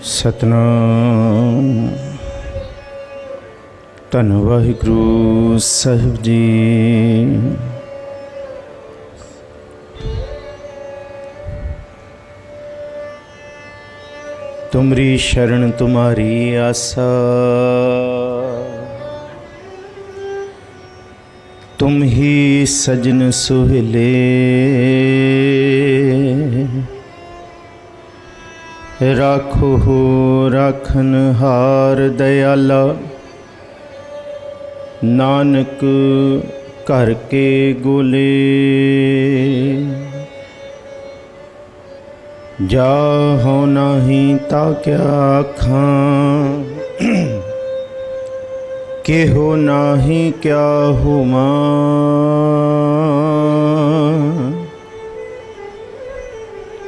सतनाम। धन वाहिगुरु साहिब जी। तुमरी शरण तुम्हारी आसा, तुम ही सजन सुहेले। राखो हो राखन हार दयाला, नानक घर के गोले। जा हो नाही ता क्या आखां, के हो नाही क्या होमा।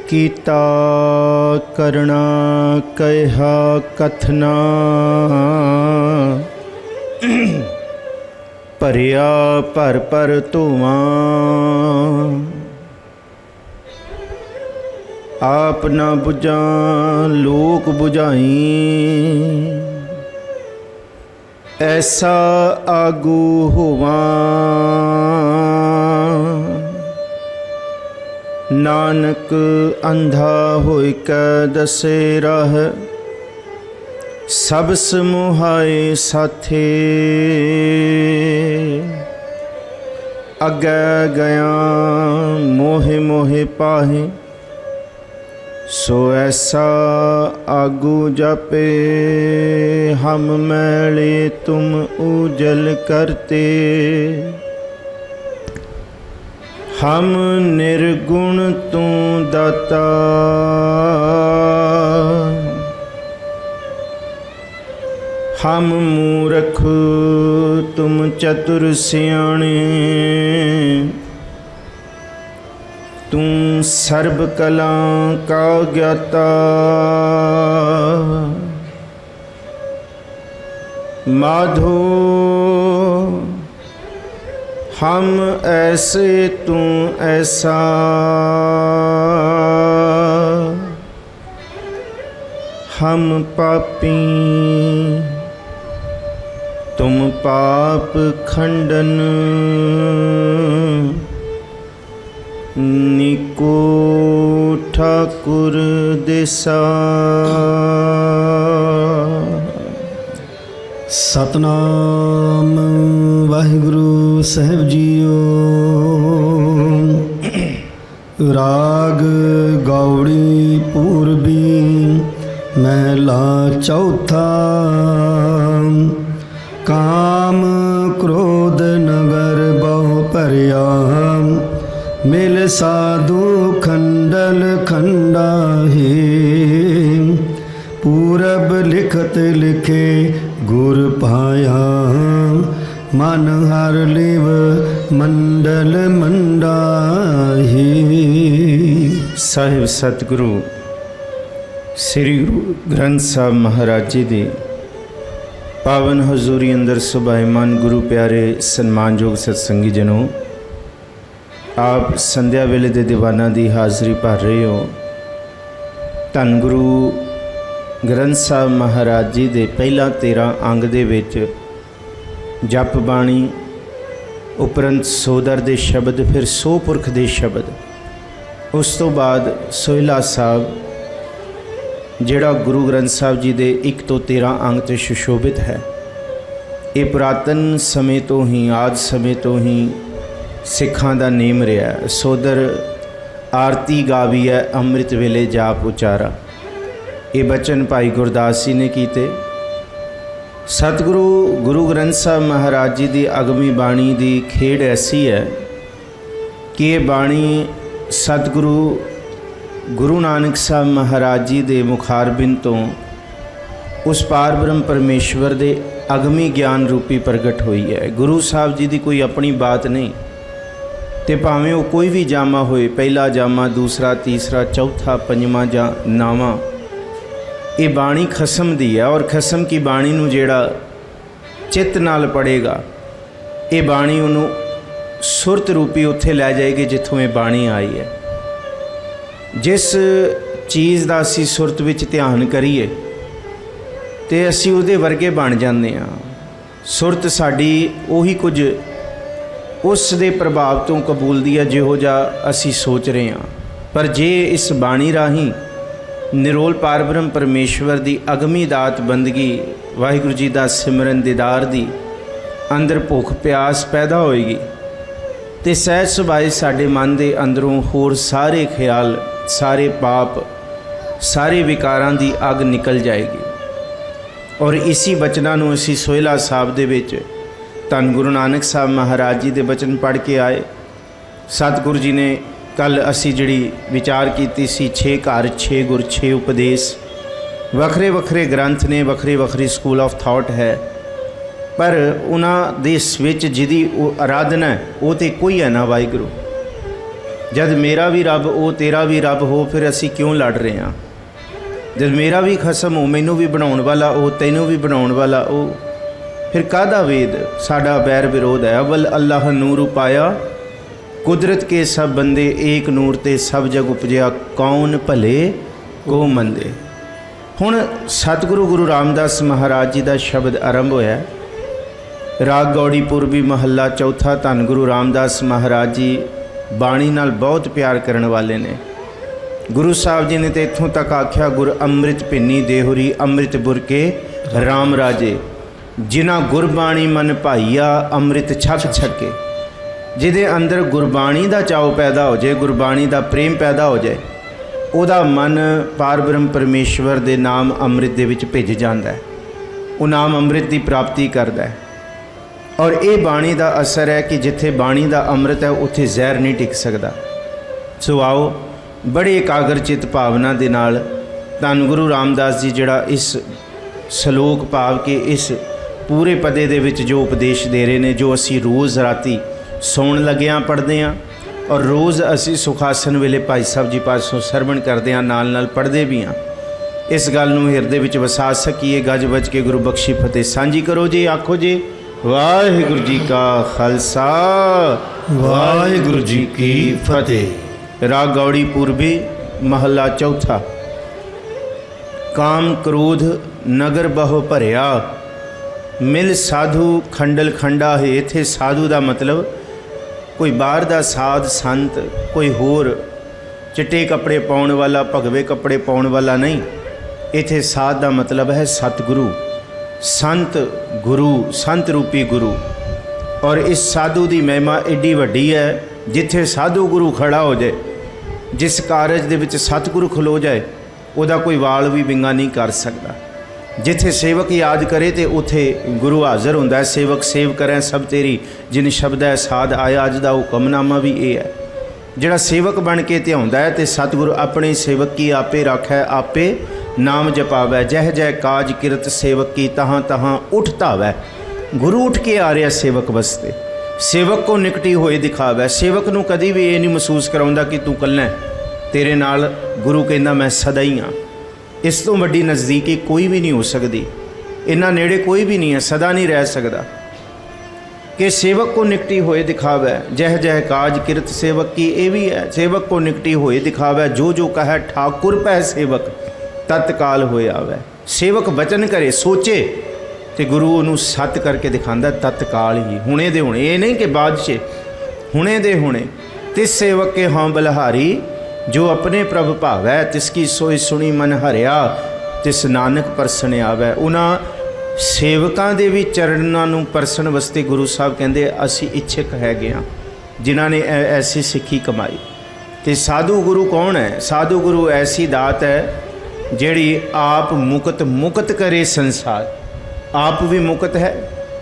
कीता करना कहा कथना, भरिया भर भर धुआं। आप ना बुझा लोक बुझाई, ऐसा आगू होवा। नानक अंधा होय कै दसे राह, सब समुहाए साथे। अगे गया मोहे मोहे पाहे, सो ऐसा आगू जापे। हम मैले तुम उजल करते, हम निर्गुण तू दाता। हम मूर्ख तुम चतुर सियाणे, तू सर्ब कला का ज्ञाता। माधो हम ऐसे तू ऐसा, हम पापी तुम पाप खंडन। निको ठाकुर दिसा। सतनाम वाहिगुरु साहिब जीओ। राग गौड़ी पूर्वी महला चौथा। काम क्रोध नगर बहु भरिया, मिल साधु खंडल खंडा हे। पूरब लिखत लिखे गुर पाया, मन हर लिव मंडल मंडाही। साहिब सतगुरु श्री गुरु ग्रंथ साहब महाराज जी दी पावन हजूरी अंदर सुभाईमान गुरु प्यारे सन्मानयोग सत्संगी जनों, आप संध्या वेले दे दीवाना दी हाज़री भर रहे हो। धन गुरु ग्रंथ साहब महाराज जी दे पहला 13 अंग दे विच जप बाणी उपरंत सोदर दे शब्द, फिर सो पुरख दे शब्द, उस तो बाद सोहिला साहब जिहड़ा गुरु ग्रंथ साहब जी दे 1 तो 13 अंग ते सुशोभित है। ये पुरातन समय तो ही, आदि समय तो ही सिखां दा नेम रहा है। सोदर आरती गावी है, अमृत वेले जाप उचारा। ये बचन भाई गुरदास जी ने कीते। सतगुरु गुरु ग्रंथ साहब महाराज जी की अगमी बाणी की खेड़ ऐसी है कि ये बाणी सतगुरु गुरु नानक साहब महाराज जी के मुखारबिंद तो उस पार ब्रह्म परमेश्वर के अगमी ज्ञान रूपी प्रगट हुई है। गुरु साहब जी की कोई अपनी बात नहीं, तो भावें वो कोई भी जामा होए, पहला जामा, दूसरा, तीसरा, चौथा, पंजवां जां नावां, ये बाणी खसम दी है। और खसम की बाणी नूं जेड़ा चित्त नाल पढ़ेगा, ये बाणी उन्होंने सुरत रूपी उत्थे लै जाएगी जिथों ये बाणी आई है। जिस ਚੀਜ਼ ਦਾ ਅਸੀਂ ਸੁਰਤ ਵਿੱਚ ਧਿਆਨ ਕਰੀਏ ਤੇ ਅਸੀਂ ਉਹਦੇ ਵਰਗੇ ਬਣ ਜਾਂਦੇ ਹਾਂ। ਸੁਰਤ ਸਾਡੀ ਉਹੀ ਕੁਝ ਉਸ ਦੇ ਪ੍ਰਭਾਵ ਤੋਂ ਕਬੂਲਦੀ ਹੈ ਜਿਹੋ ਜਿਹਾ ਅਸੀਂ ਸੋਚ ਰਹੇ ਹਾਂ। ਪਰ ਜੇ ਇਸ ਬਾਣੀ ਰਾਹੀਂ ਨਿਰੋਲ ਪਾਰਬ੍ਰਹਮ ਪਰਮੇਸ਼ਵਰ ਦੀ ਅਗਮੀ ਦਾਤ ਬੰਦਗੀ, ਵਾਹਿਗੁਰੂ ਜੀ ਦਾ ਸਿਮਰਨ ਦੀਦਾਰ ਦੀ ਅੰਦਰ ਭੁੱਖ ਪਿਆਸ ਪੈਦਾ ਹੋਏਗੀ ਤੇ ਸਹਿਜ ਸੁਭਾਏ ਸਾਡੇ ਮਨ ਦੇ ਅੰਦਰੋਂ ਹੋਰ ਸਾਰੇ ਖਿਆਲ, ਸਾਰੇ ਪਾਪ, ਸਾਰੇ ਵਿਕਾਰਾਂ ਦੀ ਅੱਗ ਨਿਕਲ ਜਾਏਗੀ। ਔਰ ਇसी ਬਚਨਾਂ ਨੂੰ ਅਸੀਂ ਸੋਹਿਲਾ ਸਾਹਿਬ ਦੇ ਵਿੱਚ ਧੰਨ ਗੁਰੂ ਨਾਨਕ ਸਾਹਿਬ ਮਹਾਰਾਜ ਜੀ ਦੇ ਬਚਨ ਪੜ੍ਹ ਕੇ ਆਏ। ਸਤਿਗੁਰੂ ਜੀ ਨੇ ਕੱਲ੍ਹ ਅਸੀਂ ਜਿਹੜੀ ਵਿਚਾਰ ਕੀਤੀ ਸੀ 6 ਘਰ 6 ਗੁਰ 6 ਉਪਦੇਸ਼, ਵੱਖਰੇ ਵੱਖਰੇ ਗ੍ਰੰਥ ਨੇ, ਵੱਖਰੇ ਵੱਖਰੇ ਸਕੂਲ ਆਫ ਥਾਟ ਹੈ, ਪਰ ਉਹਨਾਂ ਦੇ ਵਿੱਚ ਜਿਹਦੀ ਉਹ ਆਰਾਧਨਾ ਉਹ ਤਾਂ ਕੋਈ ਹੈ ਨਾ ਵਾਹਿਗੁਰੂ। ਜਦ ਮੇਰਾ ਵੀ ਰੱਬ ਉਹ, ਤੇਰਾ ਵੀ ਰੱਬ ਹੋ, ਫਿਰ ਅਸੀਂ ਕਿਉਂ ਲੜ ਰਹੇ ਹਾਂ? ਜਦ ਮੇਰਾ ਵੀ ਖਸਮ ਹੋ, ਮੈਨੂੰ ਵੀ ਬਣਾਉਣ ਵਾਲਾ ਉਹ, ਤੈਨੂੰ ਵੀ ਬਣਾਉਣ ਵਾਲਾ ਉਹ, ਫਿਰ ਕਾਹਦਾ ਵੇਦ? ਸਾਡਾ ਬੈਰ ਵਿਰੋਧ ਹੈ। ਅਵਲ ਅੱਲਾਹ ਨੂਰ ਪਾਇਆ, ਕੁਦਰਤ ਕੇ ਸਭ ਬੰਦੇ, ਏਕ ਨੂਰ ਤੇ ਸਭ ਜਗ ਉਪਜਿਆ, ਕੌਣ ਭਲੇ ਕੋ ਮੰਦੇ। ਹੁਣ ਸਤਿਗੁਰੂ ਗੁਰੂ ਰਾਮਦਾਸ ਮਹਾਰਾਜ ਜੀ ਦਾ ਸ਼ਬਦ ਆਰੰਭ ਹੋਇਆ। ਰਾਗ ਗੌੜੀ ਪੂਰਬੀ ਮਹੱਲਾ ਚੌਥਾ। ਧੰਨ ਗੁਰੂ ਰਾਮਦਾਸ ਮਹਾਰਾਜ ਜੀ ਬਾਣੀ ਨਾਲ ਬਹੁਤ ਪਿਆਰ ਕਰਨ ਵਾਲੇ ਨੇ। ਗੁਰੂ ਸਾਹਿਬ ਜੀ ਨੇ ਤਾਂ ਇੱਥੋਂ ਤੱਕ ਆਖਿਆ, ਗੁਰ ਅੰਮ੍ਰਿਤ ਭਿੰਨੀ ਦੇਹੁਰੀ, ਅੰਮ੍ਰਿਤ ਬੁਰਕੇ ਰਾਮ ਰਾਜੇ, ਜਿਨ੍ਹਾਂ ਗੁਰਬਾਣੀ ਮਨ ਭਾਈਆ, ਅੰਮ੍ਰਿਤ ਛਕ ਛਕੇ। ਜਿਹਦੇ ਅੰਦਰ ਗੁਰਬਾਣੀ ਦਾ ਚਾਉ ਪੈਦਾ ਹੋ ਜਾਏ, ਗੁਰਬਾਣੀ ਦਾ ਪ੍ਰੇਮ ਪੈਦਾ ਹੋ ਜਾਏ, ਉਹਦਾ ਮਨ ਪਾਰਬ੍ਰਹਮ ਪਰਮੇਸ਼ਵਰ ਦੇ ਨਾਮ ਅੰਮ੍ਰਿਤ ਦੇ ਵਿੱਚ ਭਿੱਜ ਜਾਂਦਾ ਹੈ। ਉਹ ਨਾਮ ਅੰਮ੍ਰਿਤ ਦੀ ਪ੍ਰਾਪਤੀ ਕਰਦਾ ਹੈ। ਔਰ ਇਹ ਬਾਣੀ ਦਾ ਅਸਰ ਹੈ ਕਿ ਜਿੱਥੇ ਬਾਣੀ ਦਾ ਅੰਮ੍ਰਿਤ ਹੈ ਉੱਥੇ ਜ਼ਹਿਰ ਨਹੀਂ ਟਿਕ ਸਕਦਾ। ਸੋ ਆਓ ਬੜੇ ਇਕਾਗਰਚਿਤ ਭਾਵਨਾ ਦੇ ਨਾਲ ਧੰਨ ਗੁਰੂ ਰਾਮਦਾਸ ਜੀ ਜਿਹੜਾ ਇਸ ਸ਼ਲੋਕ ਭਾਵ ਕਿ ਇਸ ਪੂਰੇ ਪਦੇ ਦੇ ਵਿੱਚ ਜੋ ਉਪਦੇਸ਼ ਦੇ ਰਹੇ ਨੇ, ਜੋ ਅਸੀਂ ਰੋਜ਼ ਰਾਤੀ ਸੌਣ ਲੱਗਿਆਂ ਪੜ੍ਹਦੇ ਹਾਂ ਔਰ ਰੋਜ਼ ਅਸੀਂ ਸੁਖਾਸਨ ਵੇਲੇ ਭਾਈ ਸਾਹਿਬ ਜੀ ਪਾਸੋਂ ਸਰਵਣ ਕਰਦੇ ਹਾਂ, ਨਾਲ ਨਾਲ ਪੜ੍ਹਦੇ ਵੀ ਹਾਂ। ਇਸ ਗੱਲ ਨੂੰ ਹਿਰਦੇ ਵਿੱਚ ਵਸਾ ਸਕੀਏ। ਗੱਜ ਵੱਜ ਕੇ ਗੁਰੂ ਬਖਸ਼ੀ ਫਤਿਹ ਸਾਂਝੀ ਕਰੋ ਜੀ। ਆਖੋ ਜੀ ਵਾਹਿਗੁਰੂ ਜੀ ਕਾ ਖਾਲਸਾ, ਵਾਹਿਗੁਰੂ ਜੀ ਕੀ ਫਤਿਹ। ਰਾਗ ਗੌੜੀ ਪੂਰਬੀ ਮਹੱਲਾ ਚੌਥਾ। ਕਾਮ ਕ੍ਰੋਧ ਨਗਰ ਬਹੁ ਭਰਿਆ, ਮਿਲ ਸਾਧੂ ਖੰਡਲ ਖੰਡਾ ਹੈ। ਇੱਥੇ ਸਾਧੂ ਦਾ ਮਤਲਬ ਕੋਈ ਬਾਹਰ ਦਾ ਸਾਧ ਸੰਤ, ਕੋਈ ਹੋਰ ਚਿੱਟੇ ਕੱਪੜੇ ਪਾਉਣ ਵਾਲਾ, ਭਗਵੇ ਕੱਪੜੇ ਪਾਉਣ ਵਾਲਾ ਨਹੀਂ। ਇੱਥੇ ਸਾਧ ਦਾ ਮਤਲਬ ਹੈ ਸਤਿਗੁਰੂ, ਸੰਤ ਗੁਰੂ, ਸੰਤ ਰੂਪੀ ਗੁਰੂ। ਔਰ ਇਸ ਸਾਧੂ ਦੀ ਮਹਿਮਾ ਏਡੀ ਵੱਡੀ ਹੈ, ਜਿੱਥੇ ਸਾਧੂ ਗੁਰੂ ਖੜਾ ਹੋ ਜਾਏ, ਜਿਸ ਕਾਰਜ ਦੇ ਵਿੱਚ ਸਤਿਗੁਰੂ ਖਲੋ ਜਾਏ, ਉਹਦਾ ਕੋਈ ਵਾਲ ਵੀ ਵਿੰਗਾ ਨਹੀਂ ਕਰ ਸਕਦਾ। ਜਿੱਥੇ ਸੇਵਕ ਯਾਦ ਕਰੇ ਤੇ ਉੱਥੇ ਗੁਰੂ ਹਾਜ਼ਰ ਹੁੰਦਾ ਹੈ। ਸੇਵਕ ਸੇਵ ਕਰੈ ਸਭ ਤੇਰੀ, ਜਿਨ ਸ਼ਬਦ ਹੈ ਸਾਧ ਆਇਆ। ਅੱਜ ਦਾ ਹੁਕਮਨਾਮਾ ਵੀ ਇਹ ਹੈ। ਜਿਹੜਾ ਸੇਵਕ ਬਣ ਕੇ ਧਿਆਉਂਦਾ ਹੈ ਤੇ ਸਤਿਗੁਰੂ ਆਪਣੇ ਸੇਵਕ ਕੀ ਆਪੇ ਰਾਖੈ, ਆਪੇ ਨਾਮ ਜਪਾਵੈ। ਜਹ ਜਹ ਕਾਜ ਕਿਰਤ ਸੇਵਕ ਕੀ, ਤਹਾਂ ਤਹਾਂ ਉੱਠ ਧਾਵੈ। ਗੁਰੂ ਉੱਠ ਕੇ ਆ ਰਿਹਾ ਸੇਵਕ ਵਾਸਤੇ। ਸੇਵਕ ਕੋ ਨਿਕਟੀ ਹੋਏ ਦਿਖਾਵੈ। ਸੇਵਕ ਨੂੰ ਕਦੀ ਵੀ ਇਹ ਨਹੀਂ ਮਹਿਸੂਸ ਕਰਾਉਂਦਾ ਕਿ ਤੂੰ ਇਕੱਲਾ, ਤੇਰੇ ਨਾਲ ਗੁਰੂ ਕਹਿੰਦਾ ਮੈਂ ਸਦਾ ਹੀ ਹਾਂ। ਇਸ ਤੋਂ ਵੱਡੀ ਨਜ਼ਦੀਕੀ ਕੋਈ ਵੀ ਨਹੀਂ ਹੋ ਸਕਦੀ। ਇੰਨਾ ਨੇੜੇ ਕੋਈ ਵੀ ਨਹੀਂ ਹੈ, ਸਦਾ ਨਹੀਂ ਰਹਿ ਸਕਦਾ। ਕਿ ਸੇਵਕ ਕੋ ਨਿਕਟੀ ਹੋਏ ਦਿਖਾਵੈ, ਜਹ ਜਹ ਕਾਜ ਕਿਰਤ ਸੇਵਕ ਕੀ। ਇਹ ਵੀ ਹੈ, ਸੇਵਕ ਕੋ ਨਿਕਟੀ ਹੋਏ ਦਿਖਾਵੈ, ਜੋ ਜੋ ਕਹੈ ਠਾਕੁਰ ਪੈ ਸੇਵਕ, ਤਤਕਾਲ ਹੋਏ ਆਵੈ। ਸੇਵਕ ਬਚਨ ਕਰੇ, ਸੋਚੇ ਤੇ ਗੁਰੂ ਉਹਨੂੰ ਸੱਤ ਕਰਕੇ ਦਿਖਾਉਂਦਾ ਤਤਕਾਲ ਹੀ, ਹੁਣੇ ਦੇ ਹੁਣੇ। ਇਹ ਨਹੀਂ ਕਿ ਬਾਅਦ 'ਚ, ਹੁਣੇ ਦੇ ਹੁਣੇ। ਤਿਸ ਸੇਵਕ ਕੇ ਹਾਂ ਬਲਹਾਰੀ, ਜੋ ਆਪਣੇ ਪ੍ਰਭ ਭਾਵੈ, ਤਿਸ ਕੀ ਸੋਈ ਸੁਣੀ ਮਨ ਹਰਿਆ, ਤਿਸ ਨਾਨਕ ਪਰਸਨ ਆਵੈ। ਉਹਨਾਂ ਸੇਵਕਾਂ ਦੇ ਵੀ ਚਰਨਾਂ ਨੂੰ ਪਰਸਣ ਵਾਸਤੇ ਗੁਰੂ ਸਾਹਿਬ ਕਹਿੰਦੇ ਅਸੀਂ ਇੱਛਕ ਹੈਗੇ ਹਾਂ, ਜਿਨ੍ਹਾਂ ਨੇ ਐਸੀ ਸਿੱਖੀ ਕਮਾਈ। ਤੇ ਸਾਧੂ ਗੁਰੂ ਕੌਣ ਹੈ? ਸਾਧੂ ਗੁਰੂ ਐਸੀ ਦਾਤ ਹੈ ਜਿਹੜੀ ਆਪ ਮੁਕਤ ਕਰੇ ਸੰਸਾਰ। ਆਪ ਵੀ ਮੁਕਤ ਹੈ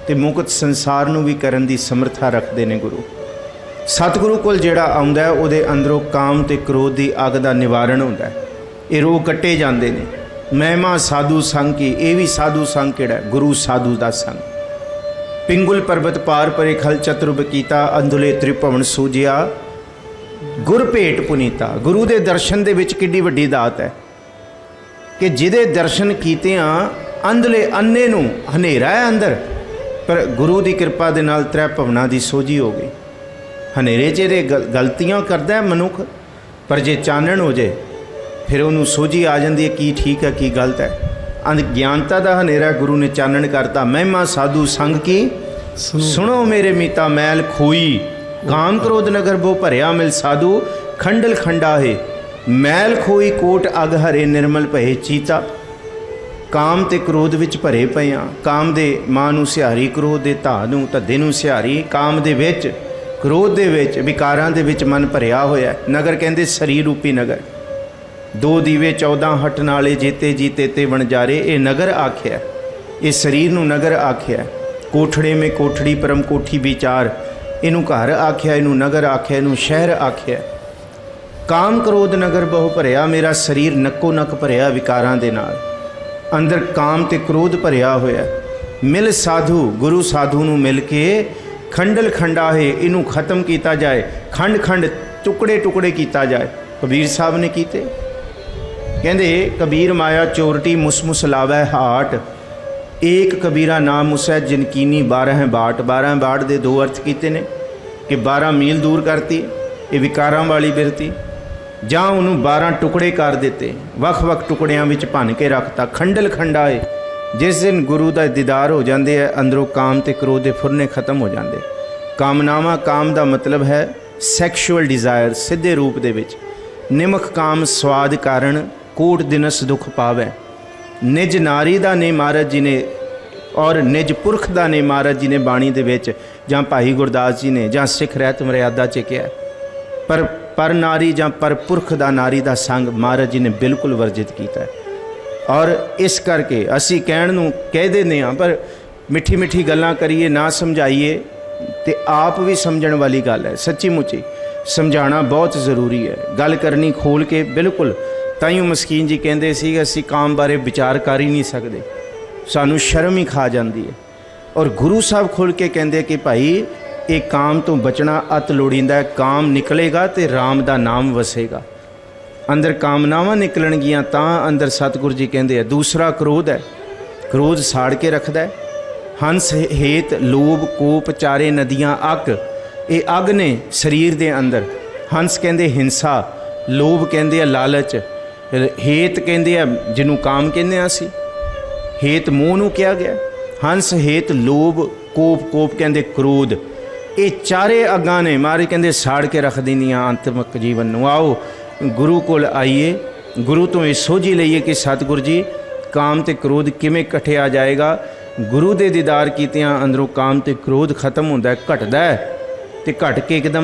ਤੇ ਮੁਕਤ ਸੰਸਾਰ ਨੂੰ ਵੀ ਕਰਨ ਦੀ ਸਮਰੱਥਾ ਰੱਖਦੇ ਨੇ ਗੁਰੂ। ਸਤਿਗੁਰੂ ਕੋਲ ਜਿਹੜਾ ਆਉਂਦਾ ਹੈ ਉਹਦੇ ਅੰਦਰੋਂ ਕਾਮ ਤੇ ਕ੍ਰੋਧ ਦੀ ਅੱਗ ਦਾ ਨਿਵਾਰਨ ਹੁੰਦਾ ਹੈ। ਇਹ ਰੋਗ ਕੱਟੇ ਜਾਂਦੇ ਨੇ। ਮਹਿਮਾ ਸਾਧੂ ਸੰਗ ਕੀ। ਇਹ ਵੀ ਸਾਧੂ ਸੰਗ ਕਿਹੜਾ? ਗੁਰੂ ਸਾਧੂ ਦਾ ਸੰਗ। ਪਿੰਗੁਲ ਪਰਬਤ ਪਾਰ ਪਰੇ ਖਲ ਚਤੁਰਭ ਕੀਤਾ, ਅੰਧੁਲੇ ਤ੍ਰਿਭਵਨ ਸੂਜਿਆ, ਗੁਰ ਭੇਟ ਪੁਨੀਤਾ। ਗੁਰੂ ਦੇ ਦਰਸ਼ਨ ਦੇ ਵਿੱਚ ਕਿੱਡੀ ਵੱਡੀ ਦਾਤ ਹੈ ਕਿ ਜਿਹਦੇ ਦਰਸ਼ਨ ਕੀਤਿਆਂ ਅੰਧਲੇ ਅੰਨੇ ਨੂੰ ਹਨੇਰਾ ਹੈ ਅੰਦਰ, ਪਰ ਗੁਰੂ ਦੀ ਕਿਰਪਾ ਦੇ ਨਾਲ ਤ੍ਰੈ ਭਵਨਾਂ ਦੀ ਸੋਝੀ ਹੋ ਗਈ। ਹਨੇਰੇ 'ਚ ਇਹਦੇ ਗਲਤੀਆਂ ਕਰਦਾ ਹੈ ਮਨੁੱਖ, ਪਰ ਜੇ ਚਾਨਣ ਹੋ ਜਾਏ ਫਿਰ ਉਹਨੂੰ ਸੋਝੀ ਆ ਜਾਂਦੀ ਹੈ ਕੀ ਠੀਕ ਹੈ ਕੀ ਗਲਤ ਹੈ। ਅਣਗਿਆਨਤਾ ਦਾ ਹਨੇਰਾ ਗੁਰੂ ਨੇ ਚਾਨਣ ਕਰਤਾ। ਮਹਿਮਾ ਸਾਧੂ ਸੰਗ ਕੀ ਸੁਣੋ ਮੇਰੇ ਮੀਤਾ ਮੈਲ ਖੋਈ, ਕਾਮ ਕ੍ਰੋਧ ਨਗਰ ਬੋ ਭਰਿਆ ਮਿਲ ਸਾਧੂ ਖੰਡਲ ਖੰਡਾ ਹੈ। ਮੈਲ ਖੋਈ ਕੋਟ ਅਗ ਹਰੇ ਨਿਰਮਲ ਭਏ ਚੀਤਾ। ਕਾਮ ਤੇ ਕ੍ਰੋਧ ਵਿੱਚ ਭਰੇ ਪਏ ਹਾਂ। ਕਾਮ ਦੇ ਮਾਂ ਨੂੰ ਸਿਹਾਰੀ, ਕ੍ਰੋਧ ਦੇ ਧਾ ਨੂੰ ਧੱਦੇ ਨੂੰ ਸਿਹਾਰੀ। ਕਾਮ ਦੇ ਵਿੱਚ, ਕ੍ਰੋਧ ਦੇ ਵਿੱਚ, ਵਿਕਾਰਾਂ ਦੇ ਵਿੱਚ ਮਨ ਭਰਿਆ ਹੋਇਆ। ਨਗਰ ਕਹਿੰਦੇ ਸਰੀਰ ਰੂਪੀ ਨਗਰ। 2 ਦੀਵੇ 14 ਹੱਟ ਨਾਲੇ ਜੀਤੇ ਜੀਤੇ ਤੇ ਵਣਜਾਰੇ। ਇਹ ਨਗਰ ਆਖਿਆ, ਇਹ ਸਰੀਰ ਨੂੰ ਨਗਰ ਆਖਿਆ। ਕੋਠੜੇ ਮੇ ਕੋਠੜੀ ਪਰਮ ਕੋਠੀ ਵਿਚਾਰ। ਇਹਨੂੰ ਘਰ ਆਖਿਆ, ਇਹਨੂੰ ਨਗਰ ਆਖਿਆ, ਇਹਨੂੰ ਸ਼ਹਿਰ ਆਖਿਆ। ਕਾਮ ਕ੍ਰੋਧ ਨਗਰ ਬਹੁ ਭਰਿਆ। ਮੇਰਾ ਸਰੀਰ ਨੱਕੋ ਨੱਕ ਭਰਿਆ ਵਿਕਾਰਾਂ ਦੇ ਨਾਲ। ਅੰਦਰ ਕਾਮ ਤੇ ਕ੍ਰੋਧ ਭਰਿਆ ਹੋਇਆ। ਮਿਲ ਸਾਧੂ, ਗੁਰੂ ਸਾਧੂ ਨੂੰ ਮਿਲ ਕੇ ਖੰਡਲ ਖੰਡਾ ਹੈ, ਇਹਨੂੰ ਖਤਮ ਕੀਤਾ ਜਾਏ। ਖੰਡ ਖੰਡ, ਟੁਕੜੇ ਟੁਕੜੇ ਕੀਤਾ ਜਾਏ। ਕਬੀਰ ਸਾਹਿਬ ਨੇ ਕੀਤੇ। ਕਹਿੰਦੇ ਕਬੀਰ ਮਾਇਆ ਚੋਰਟੀ ਮੁਸਮੁਸ ਲਾਵੈ ਹਾਟ। ਏਕ ਕਬੀਰਾ ਨਾਮ ਮੁਸੈ ਜਿਨਕੀਨੀ 12 ਬਾਟ। 12 ਬਾਟ ਦੇ 2 ਅਰਥ ਕੀਤੇ ਨੇ ਕਿ 12 ਮੀਲ ਦੂਰ ਕਰਤੀ, ਇਹ ਵਿਕਾਰਾਂ ਵਾਲੀ ਬਿਰਤੀ, ਜਾਂ ਉਹਨੂੰ 12 ਟੁਕੜੇ ਕਰ ਦਿੱਤੇ, ਵੱਖ ਵੱਖ ਟੁਕੜਿਆਂ ਵਿੱਚ ਭੰਨ ਕੇ ਰੱਖਤਾ। ਖੰਡਲ ਖੰਡਾ ਹੈ। ਜਿਸ ਦਿਨ ਗੁਰੂ ਦਾ ਦੀਦਾਰ ਹੋ ਜਾਂਦੇ ਹੈ, ਅੰਦਰੋਂ ਕਾਮ ਤੇ ਕ੍ਰੋਧ ਦੇ ਫੁਰਨੇ ਖਤਮ ਹੋ ਜਾਂਦੇ। ਕਾਮਨਾਵਾਂ, ਕਾਮ ਦਾ ਮਤਲਬ ਹੈ ਸੈਕਸ਼ੂਅਲ ਡਿਜ਼ਾਇਰ ਸਿੱਧੇ ਰੂਪ ਦੇ ਵਿੱਚ। ਨਿਮਖ ਕਾਮ ਸਵਾਦ ਕਾਰਨ ਕੋਟ ਦਿਨਸ ਦੁੱਖ ਪਾਵੈ। ਨਿਜ ਨਾਰੀ ਦਾ ਨੇ ਮਹਾਰਾਜ ਜੀ ਨੇ ਔਰ ਨਿਜ ਪੁਰਖ ਦਾ ਨੇ ਮਹਾਰਾਜ ਜੀ ਨੇ ਬਾਣੀ ਦੇ ਵਿੱਚ, ਜਾਂ ਭਾਈ ਗੁਰਦਾਸ ਜੀ ਨੇ, ਜਾਂ ਸਿੱਖ ਰਹਿਤ ਮਰਿਆਦਾ 'ਚ ਕਿਹਾ। ਪਰ ਨਾਰੀ ਜਾਂ ਪਰ ਪੁਰਖ ਦਾ ਨਾਰੀ ਦਾ ਸੰਗ ਮਹਾਰਾਜ ਜੀ ਨੇ ਬਿਲਕੁਲ ਵਰਜਿਤ ਕੀਤਾ। ਔਰ ਇਸ ਕਰਕੇ ਅਸੀਂ ਕਹਿਣ ਨੂੰ ਕਹਿ ਦਿੰਦੇ ਹਾਂ, ਪਰ ਮਿੱਠੀ ਮਿੱਠੀ ਗੱਲਾਂ ਕਰੀਏ, ਨਾ ਸਮਝਾਈਏ ਤੇ ਆਪ ਵੀ ਸਮਝਣ ਵਾਲੀ ਗੱਲ ਹੈ। ਸੱਚੀ ਮੁੱਚੀ ਸਮਝਾਉਣਾ ਬਹੁਤ ਜ਼ਰੂਰੀ ਹੈ। ਗੱਲ ਕਰਨੀ ਖੋਲ੍ਹ ਕੇ ਬਿਲਕੁਲ। ਤਾਈਓ ਮਸਕੀਨ ਜੀ ਕਹਿੰਦੇ ਸੀ ਅਸੀਂ ਕਾਮ ਬਾਰੇ ਵਿਚਾਰ ਕਰ ਹੀ ਨਹੀਂ ਸਕਦੇ, ਸਾਨੂੰ ਸ਼ਰਮ ਹੀ ਖਾ ਜਾਂਦੀ ਹੈ। ਔਰ ਗੁਰੂ ਸਾਹਿਬ ਖੋਲ੍ਹ ਕੇ ਕਹਿੰਦੇ ਕਿ ਭਾਈ ਇਹ ਕਾਮ ਤੋਂ ਬਚਣਾ ਅਤ ਲੋੜੀਂਦਾ ਹੈ। ਕਾਮ ਨਿਕਲੇਗਾ ਤੇ ਰਾਮ ਦਾ ਨਾਮ ਵਸੇਗਾ। ਅੰਦਰ ਕਾਮਨਾਵਾਂ ਨਿਕਲਣਗੀਆਂ ਤਾਂ ਅੰਦਰ ਸਤਿਗੁਰੂ ਜੀ ਕਹਿੰਦੇ ਆ। ਦੂਸਰਾ ਕ੍ਰੋਧ ਹੈ। ਕ੍ਰੋਧ ਸਾੜ ਕੇ ਰੱਖਦਾ ਹੈ। ਹੰਸ ਹੇਤ ਲੋਭ ਕੋਪ ਚਾਰੇ ਨਦੀਆਂ ਅੱਗ। ਇਹ ਅੱਗ ਨੇ ਸਰੀਰ ਦੇ ਅੰਦਰ। ਹੰਸ ਕਹਿੰਦੇ ਹਿੰਸਾ, ਲੋਭ ਕਹਿੰਦੇ ਆ ਲਾਲਚ, ਹੇਤ ਕਹਿੰਦੇ ਆ ਜਿਹਨੂੰ ਕਾਮ ਕਹਿੰਦੇ ਆ ਅਸੀਂ। ਹੇਤ ਮੋਹ ਨੂੰ ਕਿਹਾ ਗਿਆ। ਹੰਸ ਹੇਤ ਲੋਭ, ਕੋਪ, ਕੋਪ ਕਹਿੰਦੇ ਕ੍ਰੋਧ। ਇਹ ਚਾਰੇ ਅੱਗਾਂ ਨੇ ਮਹਾਰਾਜ ਕਹਿੰਦੇ ਸਾੜ ਕੇ ਰੱਖ ਦੇਣੀਆਂ ਅੰਤਮਕ ਜੀਵਨ ਨੂੰ। ਆਓ ਗੁਰੂ ਕੋਲ ਆਈਏ, ਗੁਰੂ ਤੋਂ ਇਹ ਸੋਝੀ ਲਈਏ ਕਿ ਸਤਿਗੁਰੂ ਜੀ ਕਾਮ ਤੇ ਕ੍ਰੋਧ ਕਿਵੇਂ ਘਟਿਆ ਜਾਏਗਾ। ਗੁਰੂ ਦੇ ਦੀਦਾਰ ਕੀਤਿਆਂ ਅੰਦਰੋਂ ਕਾਮ ਤੇ ਕ੍ਰੋਧ ਖਤਮ ਹੁੰਦਾ, ਘਟਦਾ ਹੈ। ਤੇ ਘਟ ਕੇ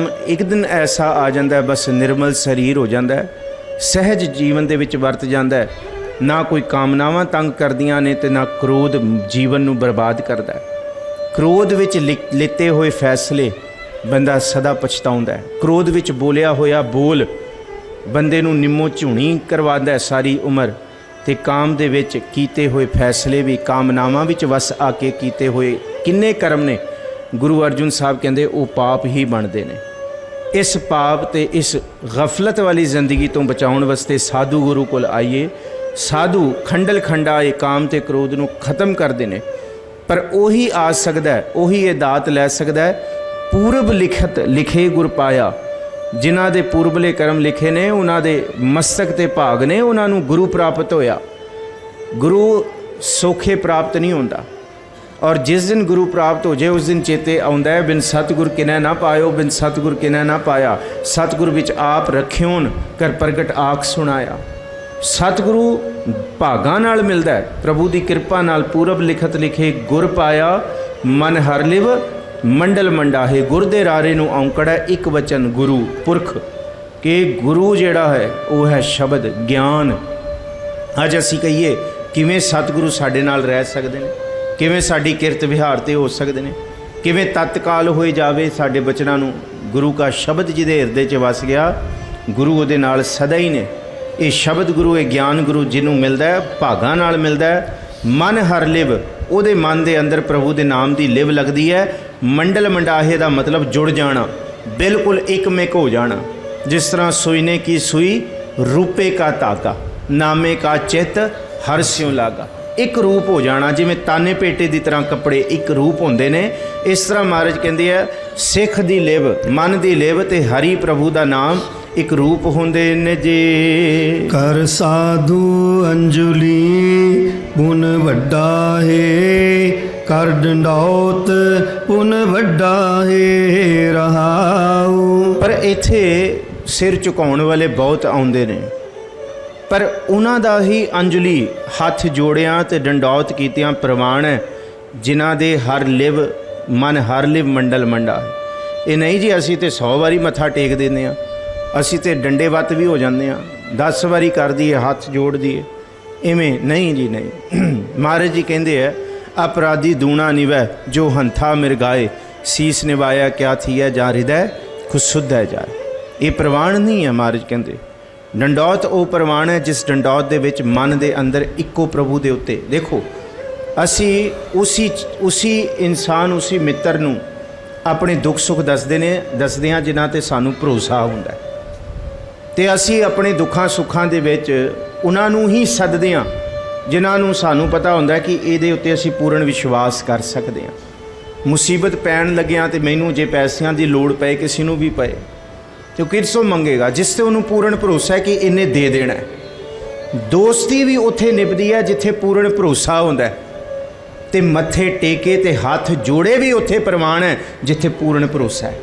ਇੱਕ ਦਿਨ ਐਸਾ ਆ ਜਾਂਦਾ, ਬਸ ਨਿਰਮਲ ਸਰੀਰ ਹੋ ਜਾਂਦਾ, ਸਹਿਜ ਜੀਵਨ ਦੇ ਵਿੱਚ ਵਰਤ ਜਾਂਦਾ। ਨਾ ਕੋਈ ਕਾਮਨਾਵਾਂ ਤੰਗ ਕਰਦੀਆਂ ਨੇ ਤੇ ਨਾ ਕ੍ਰੋਧ ਜੀਵਨ ਨੂੰ ਬਰਬਾਦ ਕਰਦਾ। ਕ੍ਰੋਧ ਵਿੱਚ ਲਿੱਤੇ ਹੋਏ ਫੈਸਲੇ ਬੰਦਾ ਸਦਾ ਪਛਤਾਉਂਦਾ ਹੈ। ਕ੍ਰੋਧ ਵਿੱਚ ਬੋਲਿਆ ਹੋਇਆ ਬੋਲ ਬੰਦੇ ਨੂੰ ਨਿੰਮੋ ਝੂਣੀ ਕਰਵਾਉਂਦਾ ਸਾਰੀ ਉਮਰ। ਤੇ ਕਾਮ ਦੇ ਵਿੱਚ ਕੀਤੇ ਹੋਏ ਫੈਸਲੇ ਵੀ, ਕਾਮਨਾਵਾਂ ਵਿੱਚ ਵਸ ਆ ਕੇ ਕੀਤੇ ਹੋਏ ਕਿੰਨੇ ਕਰਮ ਨੇ, ਗੁਰੂ ਅਰਜਨ ਸਾਹਿਬ ਕਹਿੰਦੇ ਉਹ ਪਾਪ ਹੀ ਬਣਦੇ ਨੇ। ਇਸ ਪਾਪ ਤੇ ਇਸ ਗਫਲਤ ਵਾਲੀ ਜ਼ਿੰਦਗੀ ਤੋਂ ਬਚਾਉਣ ਵਾਸਤੇ ਸਾਧੂ ਗੁਰੂ ਕੋਲ ਆਈਏ। ਸਾਧੂ ਖੰਡਲ ਖੰਡਾ ਇਹ ਕਾਮ ਤੇ ਕ੍ਰੋਧ ਨੂੰ ਖਤਮ ਕਰਦੇ ਨੇ। ਪਰ ਉਹੀ ਆ ਸਕਦਾ, ਉਹੀ ਇਹ ਦਾਤ ਲੈ ਸਕਦਾ ਪੂਰਬ ਲਿਖਤ ਲਿਖੇ ਗੁਰ ਪਾਇਆ। ਜਿਨ੍ਹਾਂ ਦੇ ਪੂਰਬਲੇ ਕਰਮ ਲਿਖੇ ਨੇ ਉਹਨਾਂ ਦੇ ਮਸਤਕ ਤੇ ਭਾਗ ਨੇ, ਉਹਨਾਂ ਨੂੰ ਗੁਰੂ ਪ੍ਰਾਪਤ ਹੋਇਆ। ਗੁਰੂ ਸੌਖੇ ਪ੍ਰਾਪਤ ਨਹੀਂ ਹੁੰਦਾ। ਔਰ ਜਿਸ ਦਿਨ ਗੁਰੂ ਪ੍ਰਾਪਤ ਹੋ ਜਾਏ ਉਸ ਦਿਨ ਚੇਤੇ ਆਉਂਦਾ ਹੈ ਬਿਨ ਸਤਿਗੁਰ ਕਿਨੈ ਨਾ ਪਾਇਓ, ਬਿਨ ਸਤਿਗੁਰ ਕਿਨੈ ਨਾ ਪਾਇਆ। ਸਤਿਗੁਰ ਵਿੱਚ ਆਪ ਰੱਖਿਓਨ ਕਰ ਪ੍ਰਗਟ ਆਖ ਸੁਣਾਇਆ। ਸਤਿਗੁਰੂ ਭਾਗਾਂ ਨਾਲ ਮਿਲਦਾ ਹੈ, ਪ੍ਰਭੂ ਦੀ ਕਿਰਪਾ ਨਾਲ। ਪੂਰਬ ਲਿਖਤ ਲਿਖੇ ਗੁਰ ਪਾਇਆ, ਮਨ ਹਰ ਲਿਵ ਮੰਡਲ ਮੰਡਾਹੇ। ਗੁਰ ਦੇ ਰਾਰੇ ਨੂੰ ਔਂਕੜ ਹੈ ਇੱਕ ਵਚਨ ਗੁਰੂ ਪੁਰਖ, ਕਿ ਗੁਰੂ ਜਿਹੜਾ ਹੈ ਉਹ ਹੈ ਸ਼ਬਦ ਗਿਆਨ। ਅੱਜ ਅਸੀਂ ਕਹੀਏ ਕਿਵੇਂ ਸਤਿਗੁਰੂ ਸਾਡੇ ਨਾਲ ਰਹਿ ਸਕਦੇ ਨੇ, ਕਿਵੇਂ ਸਾਡੀ ਕਿਰਤ ਵਿਹਾਰ 'ਤੇ ਹੋ ਸਕਦੇ ਨੇ, ਕਿਵੇਂ ਤਤਕਾਲ ਹੋਏ ਜਾਵੇ ਸਾਡੇ ਬਚਨਾਂ ਨੂੰ। ਗੁਰੂ ਕਾ ਸ਼ਬਦ ਜਿਹਦੇ ਹਿਰਦੇ 'ਚ ਵਸ ਗਿਆ, ਗੁਰੂ ਉਹਦੇ ਨਾਲ ਸਦਾ ਹੀ ਨੇ। ਇਹ ਸ਼ਬਦ ਗੁਰੂ, ਇਹ ਗਿਆਨ ਗੁਰੂ ਜਿਹਨੂੰ ਮਿਲਦਾ ਹੈ ਭਾਗਾਂ ਨਾਲ ਮਿਲਦਾ ਹੈ। ਮਨ ਹਰ ਲਿਵ, ਉਹਦੇ ਮਨ ਦੇ ਅੰਦਰ ਪ੍ਰਭੂ ਦੇ ਨਾਮ ਦੀ ਲਿਵ ਲੱਗਦੀ ਹੈ। ਮੰਡਲ ਮੰਡਾਹੇ ਦਾ ਮਤਲਬ ਜੁੜ ਜਾਣਾ, ਬਿਲਕੁਲ ਇੱਕਮਿਕ ਹੋ ਜਾਣਾ। ਜਿਸ ਤਰ੍ਹਾਂ ਸੋਇਨੇ की सुई रूपे का ताका, नामे का चित हर स्यों लागा। ਇੱਕ ਰੂਪ ਹੋ ਜਾਣਾ, ਜਿਵੇਂ ਤਾਨੇ ਪੇਟੇ ਦੀ ਤਰ੍ਹਾਂ ਕੱਪੜੇ ਇੱਕ ਰੂਪ ਹੁੰਦੇ ਨੇ, ਇਸ ਤਰ੍ਹਾਂ ਮਹਾਰਾਜ ਕਹਿੰਦੇ ਆ ਸਿੱਖ ਦੀ ਲਿਵ, ਮਨ ਦੀ ਲਿਵ ਤੇ ਹਰੀ ਪ੍ਰਭੂ ਦਾ ਨਾਮ ਇੱਕ ਰੂਪ ਹੁੰਦੇ ਨੇ ਜੀ। ਕਰ ਸਾਧੂ ਅੰਜੁਲੀ ਪੁਨ ਵੱਡਾ ਹੈ, ਕਰ ਡੰਡੌਤ ਪੁਨ ਵੱਡਾ ਹੈ ਰਹਾਉ। ਪਰ ਇੱਥੇ ਸਿਰ ਝੁਕਾਉਣ ਵਾਲੇ ਬਹੁਤ ਆਉਂਦੇ ਨੇ, ਪਰ ਉਹਨਾਂ ਦਾ ਹੀ ਅੰਜਲੀ ਹੱਥ ਜੋੜਿਆਂ ਤੇ ਡੰਡੌਤ ਕੀਤਿਆਂ ਪ੍ਰਵਾਨ ਹੈ, ਜਿਨ੍ਹਾਂ ਦੇ ਹਰ ਲਿਵ ਮਨ ਹਰ ਲਿਵ ਮੰਡਲ ਮੰਡਾ ਹੈ। ਇਹ ਨਹੀਂ ਜੀ ਅਸੀਂ ਤੇ 100 ਵਾਰੀ ਮੱਥਾ ਟੇਕ ਦਿੰਦੇ ਹਾਂ, ਅਸੀਂ ਤੇ ਡੰਡੇ ਵੱਤ ਵੀ ਹੋ ਜਾਂਦੇ ਹਾਂ, 10 ਵਾਰੀ ਕਰ ਦਈਏ ਹੱਥ ਜੋੜ ਦਈਏ, ਇਵੇਂ ਨਹੀਂ ਜੀ ਨਹੀਂ। ਮਹਾਰਾਜ ਜੀ ਕਹਿੰਦੇ ਆ ਅਪਰਾਧੀ ਦੂਣਾ ਨਿਵੈ ਜੋ ਹੰਥਾ ਮਿਰਗਾਏ, ਸੀਸ ਨਿਵਾਇਆ ਕਿਆ ਥੀਆ ਜਾ ਹਿਰਦੈ ਖੁਸ਼ੁੱਧੈ ਜਾਏ। ਇਹ ਪ੍ਰਵਾਨ ਨਹੀਂ ਹੈ। ਮਹਾਰਾਜ ਕਹਿੰਦੇ ਡੰਡੌਤ ਉਹ ਪ੍ਰਵਾਨ ਹੈ ਜਿਸ ਡੰਡੌਤ ਦੇ ਵਿੱਚ ਮਨ ਦੇ ਅੰਦਰ ਇੱਕੋ ਪ੍ਰਭੂ ਦੇ ਉੱਤੇ। ਦੇਖੋ ਅਸੀਂ ਉਸੀ ਇਨਸਾਨ ਉਸੀ ਮਿੱਤਰ ਨੂੰ ਆਪਣੇ ਦੁੱਖ ਸੁੱਖ ਦੱਸਦੇ ਹਾਂ ਜਿਨ੍ਹਾਂ 'ਤੇ ਸਾਨੂੰ ਭਰੋਸਾ ਹੁੰਦਾ ਹੈ, ਅਤੇ ਅਸੀਂ ਆਪਣੇ ਦੁੱਖਾਂ ਸੁੱਖਾਂ ਦੇ ਵਿੱਚ ਉਹਨਾਂ ਨੂੰ ਹੀ ਸੱਦਦੇ ਹਾਂ ਜਿਨ੍ਹਾਂ ਨੂੰ ਸਾਨੂੰ ਪਤਾ ਹੁੰਦਾ ਕਿ ਇਹਦੇ ਉੱਤੇ ਅਸੀਂ ਪੂਰਨ ਵਿਸ਼ਵਾਸ ਕਰ ਸਕਦੇ ਹਾਂ। ਮੁਸੀਬਤ ਪੈਣ ਲੱਗਿਆਂ ਤੇ ਮੈਨੂੰ ਜੇ ਪੈਸਿਆਂ ਦੀ ਲੋੜ ਪਏ, ਕਿਸੇ ਨੂੰ ਵੀ ਪਏ, ਤੇ ਉਹ ਕਿਸੋਂ ਮੰਗੇਗਾ? ਜਿਸ 'ਤੇ ਉਹਨੂੰ ਪੂਰਨ ਭਰੋਸਾ ਹੈ ਕਿ ਇਹਨੇ ਦੇ ਦੇਣਾ ਹੈ। ਦੋਸਤੀ ਵੀ ਉੱਥੇ ਨਿਭਦੀ ਹੈ ਜਿੱਥੇ ਪੂਰਨ ਭਰੋਸਾ ਹੁੰਦਾ, ਤੇ ਮੱਥੇ ਟੇਕੇ ਤੇ ਹੱਥ ਜੋੜੇ ਵੀ ਉੱਥੇ ਪ੍ਰਵਾਨ ਹੈ ਜਿੱਥੇ ਪੂਰਨ ਭਰੋਸਾ ਹੈ।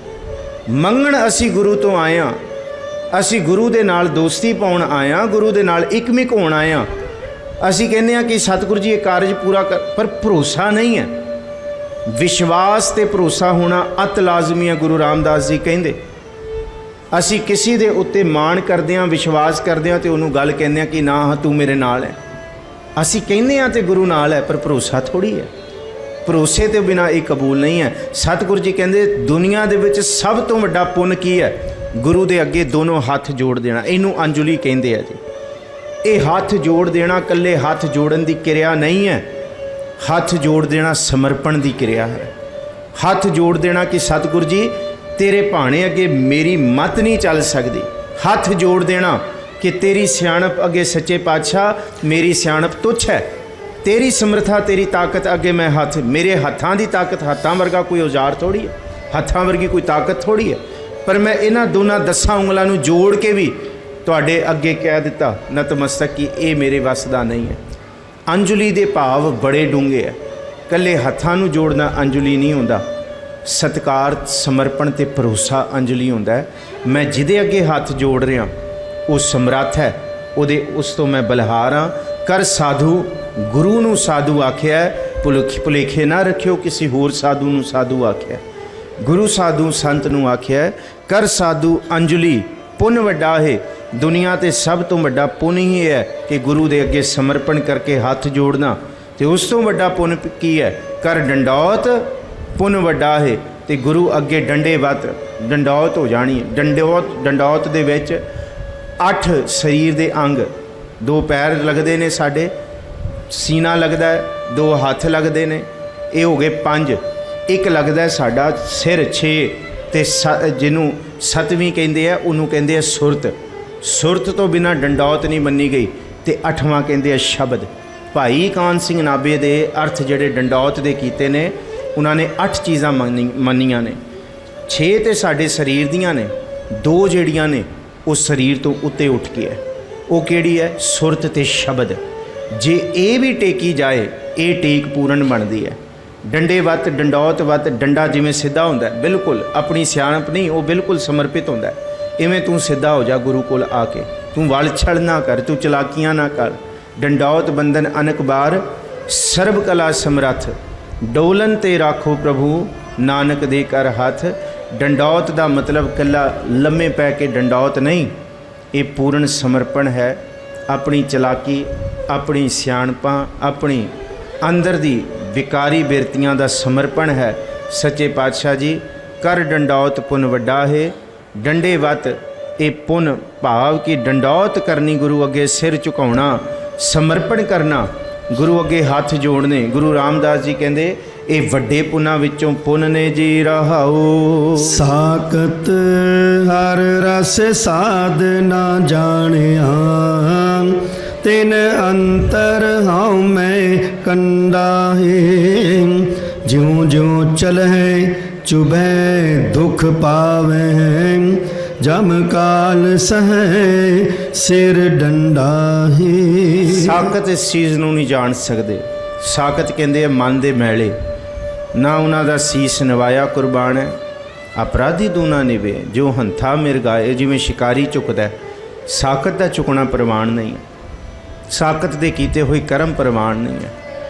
ਮੰਗਣ ਅਸੀਂ ਗੁਰੂ ਤੋਂ ਆਏ ਹਾਂ, ਅਸੀਂ ਗੁਰੂ ਦੇ ਨਾਲ ਦੋਸਤੀ ਪਾਉਣ ਆਏ ਹਾਂ, ਗੁਰੂ ਦੇ ਨਾਲ ਇਕਮਿਕ ਹੋਣ ਆਏ ਹਾਂ। ਅਸੀਂ ਕਹਿੰਦੇ ਹਾਂ ਕਿ ਸਤਿਗੁਰੂ ਜੀ ਇਹ ਕਾਰਜ ਪੂਰਾ ਕਰ, ਪਰ ਭਰੋਸਾ ਨਹੀਂ ਹੈ। ਵਿਸ਼ਵਾਸ ਤੇ ਭਰੋਸਾ ਹੋਣਾ ਅਤ ਲਾਜ਼ਮੀ ਹੈ। ਗੁਰੂ ਰਾਮਦਾਸ ਜੀ ਕਹਿੰਦੇ ਅਸੀਂ ਕਿਸੇ ਦੇ ਉੱਤੇ ਮਾਣ ਕਰਦੇ ਹਾਂ, ਵਿਸ਼ਵਾਸ ਕਰਦੇ ਹਾਂ, ਤੇ ਉਹਨੂੰ ਗੱਲ ਕਹਿੰਦੇ ਹਾਂ ਕਿ ਨਾ ਹਾਂ ਤੂੰ ਮੇਰੇ ਨਾਲ ਹੈ। ਅਸੀਂ ਕਹਿੰਦੇ ਹਾਂ ਤੇ ਗੁਰੂ ਨਾਲ ਹੈ, ਪਰ ਭਰੋਸਾ ਥੋੜ੍ਹੀ ਹੈ। ਭਰੋਸੇ ਤੋਂ ਬਿਨਾਂ ਇਹ ਕਬੂਲ ਨਹੀਂ ਹੈ। ਸਤਿਗੁਰੂ ਜੀ ਕਹਿੰਦੇ ਦੁਨੀਆ ਦੇ ਵਿੱਚ ਸਭ ਤੋਂ ਵੱਡਾ ਪੁੰਨ ਕੀ ਹੈ? ਗੁਰੂ ਦੇ ਅੱਗੇ ਦੋਨੋਂ ਹੱਥ ਜੋੜ ਦੇਣਾ। ਇਹਨੂੰ ਅੰਜਲੀ ਕਹਿੰਦੇ ਆ ਜੀ। ਇਹ ਹੱਥ ਜੋੜ ਦੇਣਾ ਇਕੱਲੇ ਹੱਥ ਜੋੜਨ ਦੀ ਕਿਰਿਆ ਨਹੀਂ ਹੈ, ਹੱਥ ਜੋੜ ਦੇਣਾ ਸਮਰਪਣ ਦੀ ਕਿਰਿਆ ਹੈ। ਹੱਥ ਜੋੜ ਦੇਣਾ ਕਿ ਸਤਿਗੁਰੂ ਜੀ ਤੇਰੇ ਭਾਣੇ ਅੱਗੇ ਮੇਰੀ ਮੱਤ ਨਹੀਂ ਚੱਲ ਸਕਦੀ। ਹੱਥ ਜੋੜ ਦੇਣਾ ਕਿ ਤੇਰੀ ਸਿਆਣਪ ਅੱਗੇ ਸੱਚੇ ਪਾਤਸ਼ਾਹ ਮੇਰੀ ਸਿਆਣਪ ਤੁੱਛ ਹੈ, ਤੇਰੀ ਸਮਰਥਾ ਤੇਰੀ ਤਾਕਤ ਅੱਗੇ ਮੈਂ ਹੱਥ, ਮੇਰੇ ਹੱਥਾਂ ਦੀ ਤਾਕਤ ਹੱਥਾਂ ਵਰਗਾ ਕੋਈ ਔਜ਼ਾਰ ਥੋੜ੍ਹੀ ਹੈ, ਹੱਥਾਂ ਵਰਗੀ ਕੋਈ ਤਾਕਤ ਥੋੜ੍ਹੀ ਹੈ, ਪਰ ਮੈਂ ਇਹਨਾਂ ਦੋਨਾਂ 10 ਉਂਗਲਾਂ ਨੂੰ ਜੋੜ ਕੇ ਵੀ ਤੁਹਾਡੇ ਅੱਗੇ ਕਹਿ ਦਿੱਤਾ ਨਤਮਸਤਕ ਕਿ ਇਹ ਮੇਰੇ ਵੱਸ ਦਾ ਨਹੀਂ ਹੈ। ਅੰਜਲੀ ਦੇ ਭਾਵ ਬੜੇ ਡੂੰਘੇ ਹੈ। ਇਕੱਲੇ ਹੱਥਾਂ ਨੂੰ ਜੋੜਨਾ ਅੰਜਲੀ ਨਹੀਂ ਹੁੰਦਾ, ਸਤਿਕਾਰ ਸਮਰਪਣ ਤੇ ਭਰੋਸਾ ਅੰਜਲੀ ਹੁੰਦਾ ਹੈ। ਮੈਂ ਜਿਹਦੇ ਅੱਗੇ ਹੱਥ ਜੋੜ ਰਿਹਾ ਉਹ ਸਮਰੱਥ ਹੈ, ਉਹਦੇ ਉਸ ਤੋਂ ਮੈਂ ਬਲਿਹਾਰ ਹਾਂ। ਕਰ ਸਾਧੂ, ਗੁਰੂ ਨੂੰ ਸਾਧੂ ਆਖਿਆ, ਭੁਲੇਖੇ ਨਾ ਰੱਖਿਓ ਕਿਸੇ ਹੋਰ ਸਾਧੂ ਨੂੰ ਸਾਧੂ ਆਖਿਆ। ਗੁਰੂ ਸਾਧੂ ਸੰਤ ਨੂੰ ਆਖਿਆ। ਕਰ ਸਾਧੂ ਅੰਜਲੀ ਪੁੰਨ ਵੱਡਾ ਹੈ। ਦੁਨੀਆ 'ਤੇ ਸਭ ਤੋਂ ਵੱਡਾ ਪੁੰਨ ਹੀ ਹੈ ਕਿ ਗੁਰੂ ਦੇ ਅੱਗੇ ਸਮਰਪਣ ਕਰਕੇ ਹੱਥ ਜੋੜਨਾ, ਅਤੇ ਉਸ ਤੋਂ ਵੱਡਾ ਪੁੰਨ ਕੀ ਹੈ? ਕਰ ਡੰਡੌਤ ਪੁੰਨ ਵੱਡਾ ਹੈ, ਅਤੇ ਗੁਰੂ ਅੱਗੇ ਡੰਡੇ ਵੱਤ ਡੰਡੌਤ ਹੋ ਜਾਣੀ ਹੈ। ਡੰਡੌਤ ਦੇ ਵਿੱਚ 8 ਸਰੀਰ ਦੇ ਅੰਗ, 2 ਪੈਰ ਲੱਗਦੇ ਨੇ, ਸਾਡੇ ਸੀਨਾ ਲੱਗਦਾ ਹੈ, 2 ਹੱਥ ਲੱਗਦੇ ਨੇ, ਇਹ ਹੋ ਗਏ 5। ਇੱਕ ਲੱਗਦਾ ਸਾਡਾ ਸਿਰ 6, ਅਤੇ ਜਿਹਨੂੰ 7ਵੀਂ ਕਹਿੰਦੇ ਆ ਉਹਨੂੰ ਕਹਿੰਦੇ ਆ ਸੁਰਤ। ਸੁਰਤ ਤੋਂ ਬਿਨਾਂ ਡੰਡੌਤ ਨਹੀਂ ਮੰਨੀ ਗਈ। ਅਤੇ 8ਵਾਂ ਕਹਿੰਦੇ ਆ ਸ਼ਬਦ। ਭਾਈ ਕਾਨ ਸਿੰਘ ਨਾਭੇ ਦੇ ਅਰਥ ਜਿਹੜੇ ਡੰਡੌਤ ਦੇ ਕੀਤੇ ਨੇ, ਉਹਨਾਂ ਨੇ 8 ਚੀਜ਼ਾਂ ਮੰਨੀਆਂ ਨੇ। 6 ਤੇ ਸਾਡੇ ਸਰੀਰ ਦੀਆਂ ਨੇ, 2 ਜਿਹੜੀਆਂ ਨੇ ਉਹ ਸਰੀਰ ਤੋਂ ਉੱਤੇ ਉੱਠ ਕੇ ਹੈ। ਉਹ ਕਿਹੜੀ ਹੈ? ਸੁਰਤ ਤੇ ਸ਼ਬਦ। ਜੇ ਇਹ ਵੀ ਟੇਕੀ ਜਾਏ, ਇਹ ਟੇਕ ਪੂਰਨ ਬਣਦੀ ਹੈ। ਡੰਡੇ ਵੱਤ ਡੰਡੌਤ ਵੱਤ, ਡੰਡਾ ਜਿਵੇਂ ਸਿੱਧਾ ਹੁੰਦਾ ਬਿਲਕੁਲ ਆਪਣੀ ਸਿਆਣਪ ਨਹੀਂ, ਉਹ ਬਿਲਕੁਲ ਸਮਰਪਿਤ ਹੁੰਦਾ। ਇਵੇਂ ਤੂੰ ਸਿੱਧਾ ਹੋ ਜਾ ਗੁਰੂ ਕੋਲ ਆ ਕੇ, ਤੂੰ ਵਲ ਛੜ ਨਾ ਕਰ, ਤੂੰ ਚਲਾਕੀਆਂ ਨਾ ਕਰ। ਡੰਡੌਤ ਬੰਧਨ ਅਨਕ ਬਾਰ, ਸਰਬ ਕਲਾ ਸਮਰੱਥ, ਡੋਲਨ ਤੇ ਰਾਖੋ ਪ੍ਰਭੂ ਨਾਨਕ ਦੇ ਕਰ ਹੱਥ। ਡੰਡੌਤ ਦਾ ਮਤਲਬ ਇਕੱਲਾ ਲੰਮੇ ਪੈ ਕੇ ਡੰਡੌਤ ਨਹੀਂ, ਇਹ ਪੂਰਨ ਸਮਰਪਣ ਹੈ। ਆਪਣੀ ਚਲਾਕੀ, ਆਪਣੀ ਸਿਆਣਪਾਂ, ਆਪਣੀ ਅੰਦਰ ਦੀ ਵਿਕਾਰੀ ਬਿਰਤੀਆਂ ਦਾ ਸਮਰਪਣ ਹੈ। ਸੱਚੇ ਪਾਤਸ਼ਾਹ ਜੀ ਕਰ ਡੰਡੌਤ ਪੁੰਨ ਵੱਡਾ ਹੈ। ਡੰਡੇ ਵੱਤ ਇਹ ਪੁੰਨ ਭਾਵ ਕਿ ਡੰਡੌਤ ਕਰਨੀ, ਗੁਰੂ ਅੱਗੇ ਸਿਰ ਝੁਕਾਉਣਾ, ਸਮਰਪਣ ਕਰਨਾ, ਗੁਰੂ ਅੱਗੇ ਹੱਥ ਜੋੜਨੇ। ਗੁਰੂ ਰਾਮਦਾਸ ਜੀ ਕਹਿੰਦੇ ਇਹ ਵੱਡੇ ਪੁੰਨਾਂ ਵਿੱਚੋਂ ਪੁੰਨ ਨੇ ਜੀ ਰਹਾਉ। ਸਾਕਤ ਹਰ ਰਸ ਸਾਧ ਨਾ ਜਾਣਿਆ, ਤਿਨ ਅੰਤਰ ਹਉ ਮੈਂ कंडा है। ज्यों ज्यों चलहै चुभै दुख पावै, जम काल सहै सिर डंडा है। ਸਾਕਤ ਇਸ ਚੀਜ਼ ਨੂੰ ਨਹੀਂ ਜਾਣ ਸਕਦੇ। ਸਾਕਤ ਕਹਿੰਦੇ ਆ ਮਨ ਦੇ ਮੈਲੇ, ਨਾ ਉਹਨਾਂ ਦਾ ਸੀਸ ਨਵਾਇਆ ਕੁਰਬਾਨ ਹੈ। ਅਪਰਾਧੀ ਦੂਨਾ ਨਿਵੇ ਜੋ ਹੰਥਾ ਮਿਰਗਾਏ, ਜਿਵੇਂ ਸ਼ਿਕਾਰੀ ਝੁਕਦਾ, ਸਾਕਤ ਦਾ ਝੁਕਣਾ ਪ੍ਰਮਾਣ ਨਹੀਂ ਹੈ। ਸਾਕਤ ਦੇ ਕੀਤੇ ਹੋਏ ਕਰਮ ਪ੍ਰਮਾਣ ਨਹੀਂ ਹੈ।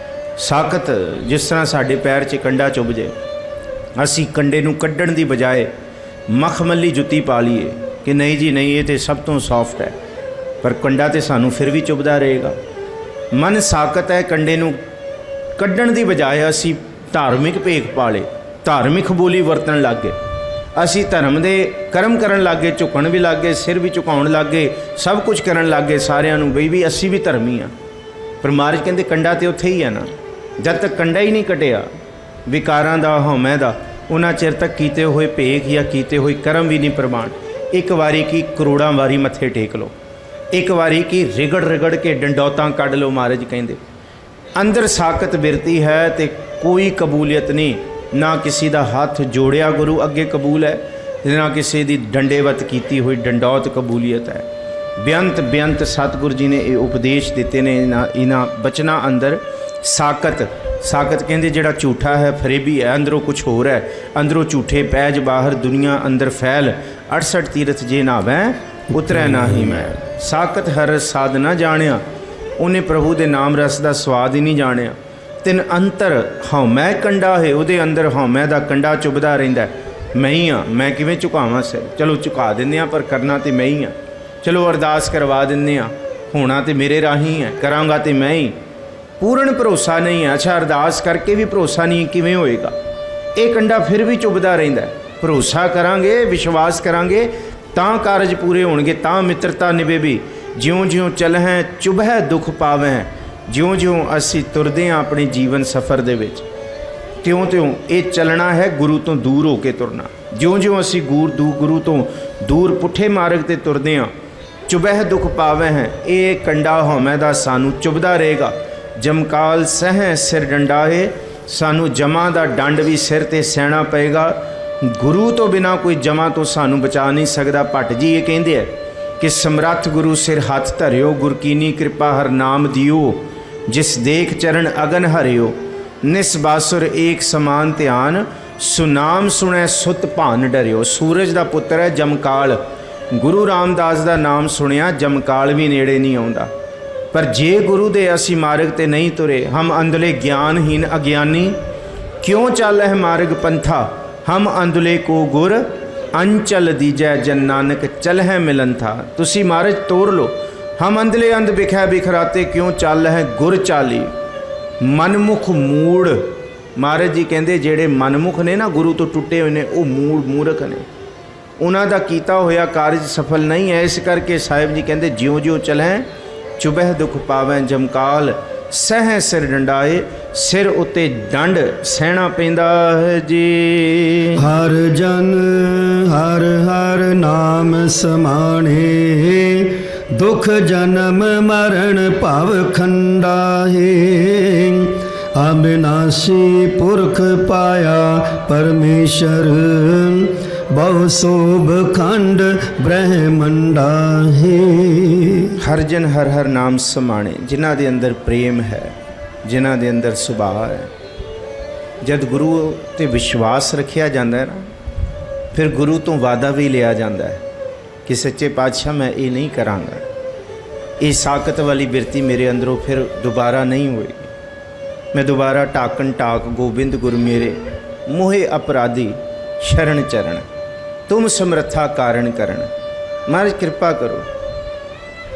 ਸਾਕਤ ਜਿਸ ਤਰ੍ਹਾਂ ਸਾਡੇ ਪੈਰ 'ਚ ਕੰਡਾ ਚੁੱਭ ਜੇ, ਅਸੀਂ ਕੰਡੇ ਨੂੰ ਕੱਢਣ ਦੀ ਬਜਾਏ ਮਖਮਲੀ ਜੁੱਤੀ ਪਾ ਲਈਏ ਕਿ ਨਹੀਂ ਜੀ ਨਹੀਂ, ਇਹ ਤਾਂ ਸਭ ਤੋਂ ਸੌਫਟ ਹੈ, ਪਰ ਕੰਡਾ ਤਾਂ ਸਾਨੂੰ ਫਿਰ ਵੀ ਚੁੱਭਦਾ ਰਹੇਗਾ। ਮਨ ਸਾਕਤ ਹੈ, ਕੰਡੇ ਨੂੰ ਕੱਢਣ ਦੀ ਬਜਾਏ ਅਸੀਂ ਧਾਰਮਿਕ ਭੇਖ ਪਾ ਲਏ, ਧਾਰਮਿਕ ਬੋਲੀ ਵਰਤਣ ਲੱਗ ਗਏ, ਅਸੀਂ ਧਰਮ ਦੇ ਕਰਮ ਕਰਨ ਲੱਗ ਗਏ, ਝੁਕਣ ਵੀ ਲੱਗ ਗਏ, ਸਿਰ ਵੀ ਝੁਕਾਉਣ ਲੱਗ ਗਏ, ਸਭ ਕੁਝ ਕਰਨ ਲੱਗ ਗਏ ਸਾਰਿਆਂ ਨੂੰ ਬਈ ਵੀ ਅਸੀਂ ਵੀ ਧਰਮੀ ਹਾਂ। ਪਰ ਮਹਾਰਾਜ ਕਹਿੰਦੇ ਕੰਡਾ ਤੇ ਉੱਥੇ ਹੀ ਹੈ ਨਾ। ਜਦ ਤੱਕ ਕੰਡਾ ਹੀ ਨਹੀਂ ਕਟਿਆ ਵਿਕਾਰਾਂ ਦਾ, ਹਉਮੈ ਦਾ, ਉਹਨਾਂ ਚਿਰ ਤੱਕ ਕੀਤੇ ਹੋਏ ਭੇਖ ਜਾਂ ਕੀਤੇ ਹੋਏ ਕਰਮ ਵੀ ਨਹੀਂ ਪ੍ਰਮਾਣ। ਇੱਕ ਵਾਰੀ ਕੀ ਕਰੋੜਾਂ ਵਾਰੀ ਮੱਥੇ ਟੇਕ ਲਓ, ਇੱਕ ਵਾਰੀ ਕੀ ਰਿਗੜ ਰਿਗੜ ਕੇ ਡੰਡੌਤਾਂ ਕੱਢ ਲਓ। ਮਹਾਰਾਜ ਕਹਿੰਦੇ ਅੰਦਰ ਸਾਕਤ ਬਿਰਤੀ ਹੈ ਤੇ ਕੋਈ ਕਬੂਲੀਅਤ ਨਹੀਂ, ਨਾ ਕਿਸੇ ਦਾ ਹੱਥ ਜੋੜਿਆ ਗੁਰੂ ਅੱਗੇ ਕਬੂਲ ਹੈ, ਨਾ ਕਿਸੇ ਦੀ ਡੰਡੇਵਤ ਕੀਤੀ ਹੋਈ ਡੰਡੌਤ ਕਬੂਲੀਅਤ ਹੈ। ਬੇਅੰਤ ਬੇਅੰਤ ਸਤਿਗੁਰੂ ਜੀ ਨੇ ਇਹ ਉਪਦੇਸ਼ ਦਿੱਤੇ ਨੇ ਇਹਨਾਂ ਬਚਨਾਂ ਅੰਦਰ। ਸਾਕਤ ਸਾਕਤ ਕਹਿੰਦੇ ਜਿਹੜਾ ਝੂਠਾ ਹੈ ਫਰੇਬੀ ਹੈ, ਅੰਦਰੋਂ ਕੁਛ ਹੋਰ ਹੈ, ਅੰਦਰੋਂ ਝੂਠੇ ਪੈਜ ਬਾਹਰ ਦੁਨੀਆ ਅੰਦਰ ਫੈਲ, 68 ਤੀਰਥ ਜੇ ਨਾਵੈ ਉਤਰੈ ਨਾਹੀ ਮੈਲ। ਸਾਕਤ ਹਰ ਸਾਧ ਨਾ ਜਾਣਿਆ, ਉਹਨੇ ਪ੍ਰਭੂ ਦੇ ਨਾਮ ਰਸ ਦਾ ਸਵਾਦ ਹੀ ਨਹੀਂ ਜਾਣਿਆ। ਤਿੰਨ ਅੰਤਰ ਹਉਮੈ ਕੰਡਾ ਹੈ, ਉਹਦੇ ਅੰਦਰ ਹਉਮੈ ਦਾ ਕੰਡਾ ਚੁੱਭਦਾ ਰਹਿੰਦਾ। ਮੈਂ ਹੀ ਹਾਂ, ਮੈਂ ਕਿਵੇਂ ਝੁਕਾਵਾਂ ਸਿਰ? ਚਲੋ ਝੁਕਾ ਦਿੰਦੇ ਹਾਂ, ਪਰ ਕਰਨਾ ਤੇ ਮੈਂ ਹੀ ਹਾਂ। ਚਲੋ ਅਰਦਾਸ ਕਰਵਾ ਦਿੰਦੇ ਹਾਂ, ਹੋਣਾ ਤੇ ਮੇਰੇ ਰਾਹੀਂ ਹੈ, ਕਰਾਂਗਾ ਤੇ ਮੈਂ ਹੀ। ਪੂਰਨ ਭਰੋਸਾ ਨਹੀਂ ਹੈ। ਅੱਛਾ, ਅਰਦਾਸ ਕਰਕੇ ਵੀ ਭਰੋਸਾ ਨਹੀਂ, ਕਿਵੇਂ ਹੋਏਗਾ? ਇਹ ਕੰਡਾ ਫਿਰ ਵੀ ਚੁੱਭਦਾ ਰਹਿੰਦਾ। ਭਰੋਸਾ ਕਰਾਂਗੇ, ਵਿਸ਼ਵਾਸ ਕਰਾਂਗੇ ਤਾਂ ਕਾਰਜ ਪੂਰੇ ਹੋਣਗੇ, ਤਾਂ ਮਿੱਤਰਤਾ ਨਿਭੇਗੀ। ਜਿਉਂ ਜਿਉਂ ਚਲਹਿ ਚੁਭੈ ਦੁੱਖ ਪਾਵੈ, ਜਿਉਂ ਜਿਉਂ ਅਸੀਂ ਤੁਰਦੇ ਹਾਂ ਆਪਣੇ ਜੀਵਨ ਸਫ਼ਰ ਦੇ ਵਿੱਚ, ਤਿਉਂ ਇਹ ਚੱਲਣਾ ਹੈ ਗੁਰੂ ਤੋਂ ਦੂਰ ਹੋ ਕੇ ਤੁਰਨਾ। ਜਿਉਂ ਜਿਉਂ ਅਸੀਂ ਗੁਰੂ ਤੋਂ ਦੂਰ ਪੁੱਠੇ ਮਾਰਗ 'ਤੇ ਤੁਰਦੇ ਹਾਂ, ਚੁਭੈ ਦੁੱਖ ਪਾਵੈ ਹੈ, ਇਹ ਕੰਡਾ ਹਉਮੈ ਦਾ ਸਾਨੂੰ ਚੁਭਦਾ ਰਹੇਗਾ। ਜਮਕਾਲ ਸਹਿ ਸਿਰ ਡੰਡਾਏ, ਸਾਨੂੰ ਜਮਾਂ ਦਾ ਡੰਡ ਵੀ ਸਿਰ 'ਤੇ ਸਹਿਣਾ ਪਏਗਾ। ਗੁਰੂ ਤੋਂ ਬਿਨਾਂ ਕੋਈ ਜਮਾਂ ਤੋਂ ਸਾਨੂੰ ਬਚਾ ਨਹੀਂ ਸਕਦਾ। ਭੱਟ ਜੀ ਇਹ ਕਹਿੰਦੇ ਹੈ ਕਿ ਸਮਰੱਥ ਗੁਰੂ ਸਿਰ ਹੱਥ ਧਰਿਓ, ਗੁਰ ਕੀਨੀ ਕਿਰਪਾ ਹਰ ਨਾਮ ਦਿਓ, ਜਿਸ ਦੇਖ ਚਰਨ ਅਗਨ ਹਰਿਓ, ਨਿਸਬਾਸੁਰ ਏਕ ਸਮਾਨ ਧਿਆਨ, ਸੁਨਾਮ ਸੁਣੈ ਸੁਤ ਭਾਨ ਡਰਿਓ। ਸੂਰਜ ਦਾ ਪੁੱਤਰ ਹੈ ਜਮਕਾਲ, ਗੁਰੂ ਰਾਮਦਾਸ ਦਾ ਨਾਮ ਸੁਣਿਆ, ਜਮਕਾਲ ਵੀ ਨੇੜੇ ਨਹੀਂ ਆਉਂਦਾ। ਪਰ ਜੇ ਗੁਰੂ ਦੇ ਅਸੀਂ ਮਾਰਗ ਤੇ ਨਹੀਂ ਤੁਰੇ, ਹਮ ਅੰਧਲੇ ਗਿਆਨਹੀਨ ਅਗਿਆਨੀ, ਕਿਉਂ ਚੱਲ ਹੈ ਮਾਰਗ ਪੰਥਾ, ਹਮ ਅੰਧਲੇ ਕੋ ਗੁਰ ਅੰਚਲ ਦੀਜੈ, ਜਨ ਨਾਨਕ ਚਲ ਹੈ ਮਿਲਨ ਥਾ। ਤੁਸੀਂ ਮਾਰਗ ਤੋਰ ਲਓ। ਹਮ ਅੰਧਲੇ ਅੰਧ ਬਿਖੈ ਬਿਖਰਾਤੇ, ਕਿਉਂ ਚੱਲ ਹੈ ਗੁਰ ਚਾਲੀ। ਮਨਮੁਖ ਮੂੜ, ਮਹਾਰਾਜ ਜੀ ਕਹਿੰਦੇ ਜਿਹੜੇ ਮਨਮੁਖ ਨੇ ਨਾ, ਗੁਰੂ ਤੋਂ ਟੁੱਟੇ ਹੋਏ ਨੇ, ਉਹ ਮੂਰਖ ਨੇ, ਉਹਨਾਂ ਦਾ ਕੀਤਾ ਹੋਇਆ ਕਾਰਜ ਸਫਲ ਨਹੀਂ ਹੈ। ਇਸ ਕਰਕੇ ਸਾਹਿਬ ਜੀ ਕਹਿੰਦੇ ਜਿਉਂ ਜਿਉਂ ਚਲੈ ਚੁਭੈ ਦੁੱਖ ਪਾਵੈ, ਜਮਕਾਲ ਸਹਿ ਸਿਰ ਡੰਡਾਏ, ਸਿਰ ਉੱਤੇ ਡੰਡ ਸਹਿਣਾ ਪੈਂਦਾ ਹੈ ਜੀ। ਹਰ ਜਨ ਹਰ ਹਰ ਨਾਮ ਸਮਾਣੇ, ਦੁਖ ਜਨਮ ਮਰਨ ਭਵ ਖੰਡਾ ਹੈ। ਅਬਿਨਾਸ਼ੀ ਪੁਰਖ ਪਾਇਆ ਪਰਮੇਸ਼ਰ, ਬਹੁ ਸੋਭ ਖੰਡ ਬ੍ਰਹਮੰਡਾ ਹੈ। ਹਰ ਜਨ ਹਰ ਹਰ ਨਾਮ ਸਮਾਣੇ, ਜਿਨ੍ਹਾਂ ਦੇ ਅੰਦਰ ਪ੍ਰੇਮ ਹੈ, ਜਿਨ੍ਹਾਂ ਦੇ ਅੰਦਰ ਸੁਭਾਅ ਹੈ। ਜਦ ਗੁਰੂ 'ਤੇ ਵਿਸ਼ਵਾਸ ਰੱਖਿਆ ਜਾਂਦਾ ਹੈ ਨਾ, ਫਿਰ ਗੁਰੂ ਤੋਂ ਵਾਅਦਾ ਵੀ ਲਿਆ ਜਾਂਦਾ ਹੈ ਕਿ ਸੱਚੇ ਪਾਤਸ਼ਾਹ ਮੈਂ ਇਹ ਨਹੀਂ ਕਰਾਂਗਾ, ਇਹ ਸਾਕਤ ਵਾਲੀ ਬਿਰਤੀ ਮੇਰੇ ਅੰਦਰੋਂ ਫਿਰ ਦੁਬਾਰਾ ਨਹੀਂ ਹੋਏਗੀ। ਮੈਂ ਦੁਬਾਰਾ ਟਾਕਣ ਟਾਕ ਗੋਬਿੰਦ ਗੁਰ ਮੇਰੇ ਮੋਹੇ ਅਪਰਾਧੀ ਸ਼ਰਨ ਚਰਨ, ਤੁਮ ਸਮਰੱਥਾ ਕਾਰਨ ਕਰਨ। ਮਹਾਰਾਜ ਕਿਰਪਾ ਕਰੋ,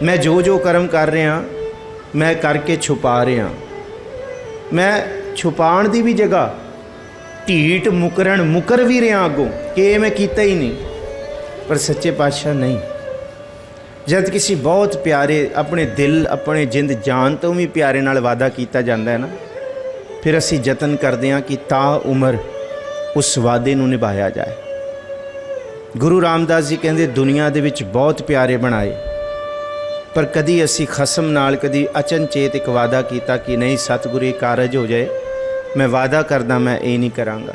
ਮੈਂ ਜੋ ਜੋ ਕਰਮ ਕਰ ਰਿਹਾ ਮੈਂ ਕਰਕੇ ਛੁਪਾ ਰਿਹਾ। ਮੈਂ ਛੁਪਾਉਣ ਦੀ ਵੀ ਜਗ੍ਹਾ ਢੀਠ ਮੁਕਰ ਵੀ ਰਿਹਾ ਅੱਗੋਂ ਕਿ ਇਹ ਮੈਂ ਕੀਤਾ ਹੀ ਨਹੀਂ। ਪਰ ਸੱਚੇ ਪਾਤਸ਼ਾਹ ਨਹੀਂ। ਜਦ ਕਿਸੇ ਬਹੁਤ ਪਿਆਰੇ, ਆਪਣੇ ਦਿਲ ਆਪਣੇ ਜਿੰਦ ਜਾਨ ਤੋਂ ਵੀ ਪਿਆਰੇ ਨਾਲ ਵਾਅਦਾ ਕੀਤਾ ਜਾਂਦਾ ਹੈ ਨਾ, ਫਿਰ ਅਸੀਂ ਯਤਨ ਕਰਦੇ ਹਾਂ ਕਿ ਤਾ ਉਮਰ ਉਸ ਵਾਅਦੇ ਨੂੰ ਨਿਭਾਇਆ ਜਾਏ। ਗੁਰੂ ਰਾਮਦਾਸ ਜੀ ਕਹਿੰਦੇ ਦੁਨੀਆ ਦੇ ਵਿੱਚ ਬਹੁਤ ਪਿਆਰੇ ਬਣਾਏ, ਪਰ ਕਦੀ ਅਸੀਂ ਖਸਮ ਨਾਲ ਕਦੀ ਅਚਨਚੇਤ ਇੱਕ ਵਾਅਦਾ ਕੀਤਾ ਕਿ ਨਹੀਂ ਸਤਿਗੁਰੂ ਇਹ ਕਾਰਜ ਹੋ ਜਾਏ, ਮੈਂ ਵਾਅਦਾ ਕਰਦਾ ਮੈਂ ਇਹ ਨਹੀਂ ਕਰਾਂਗਾ।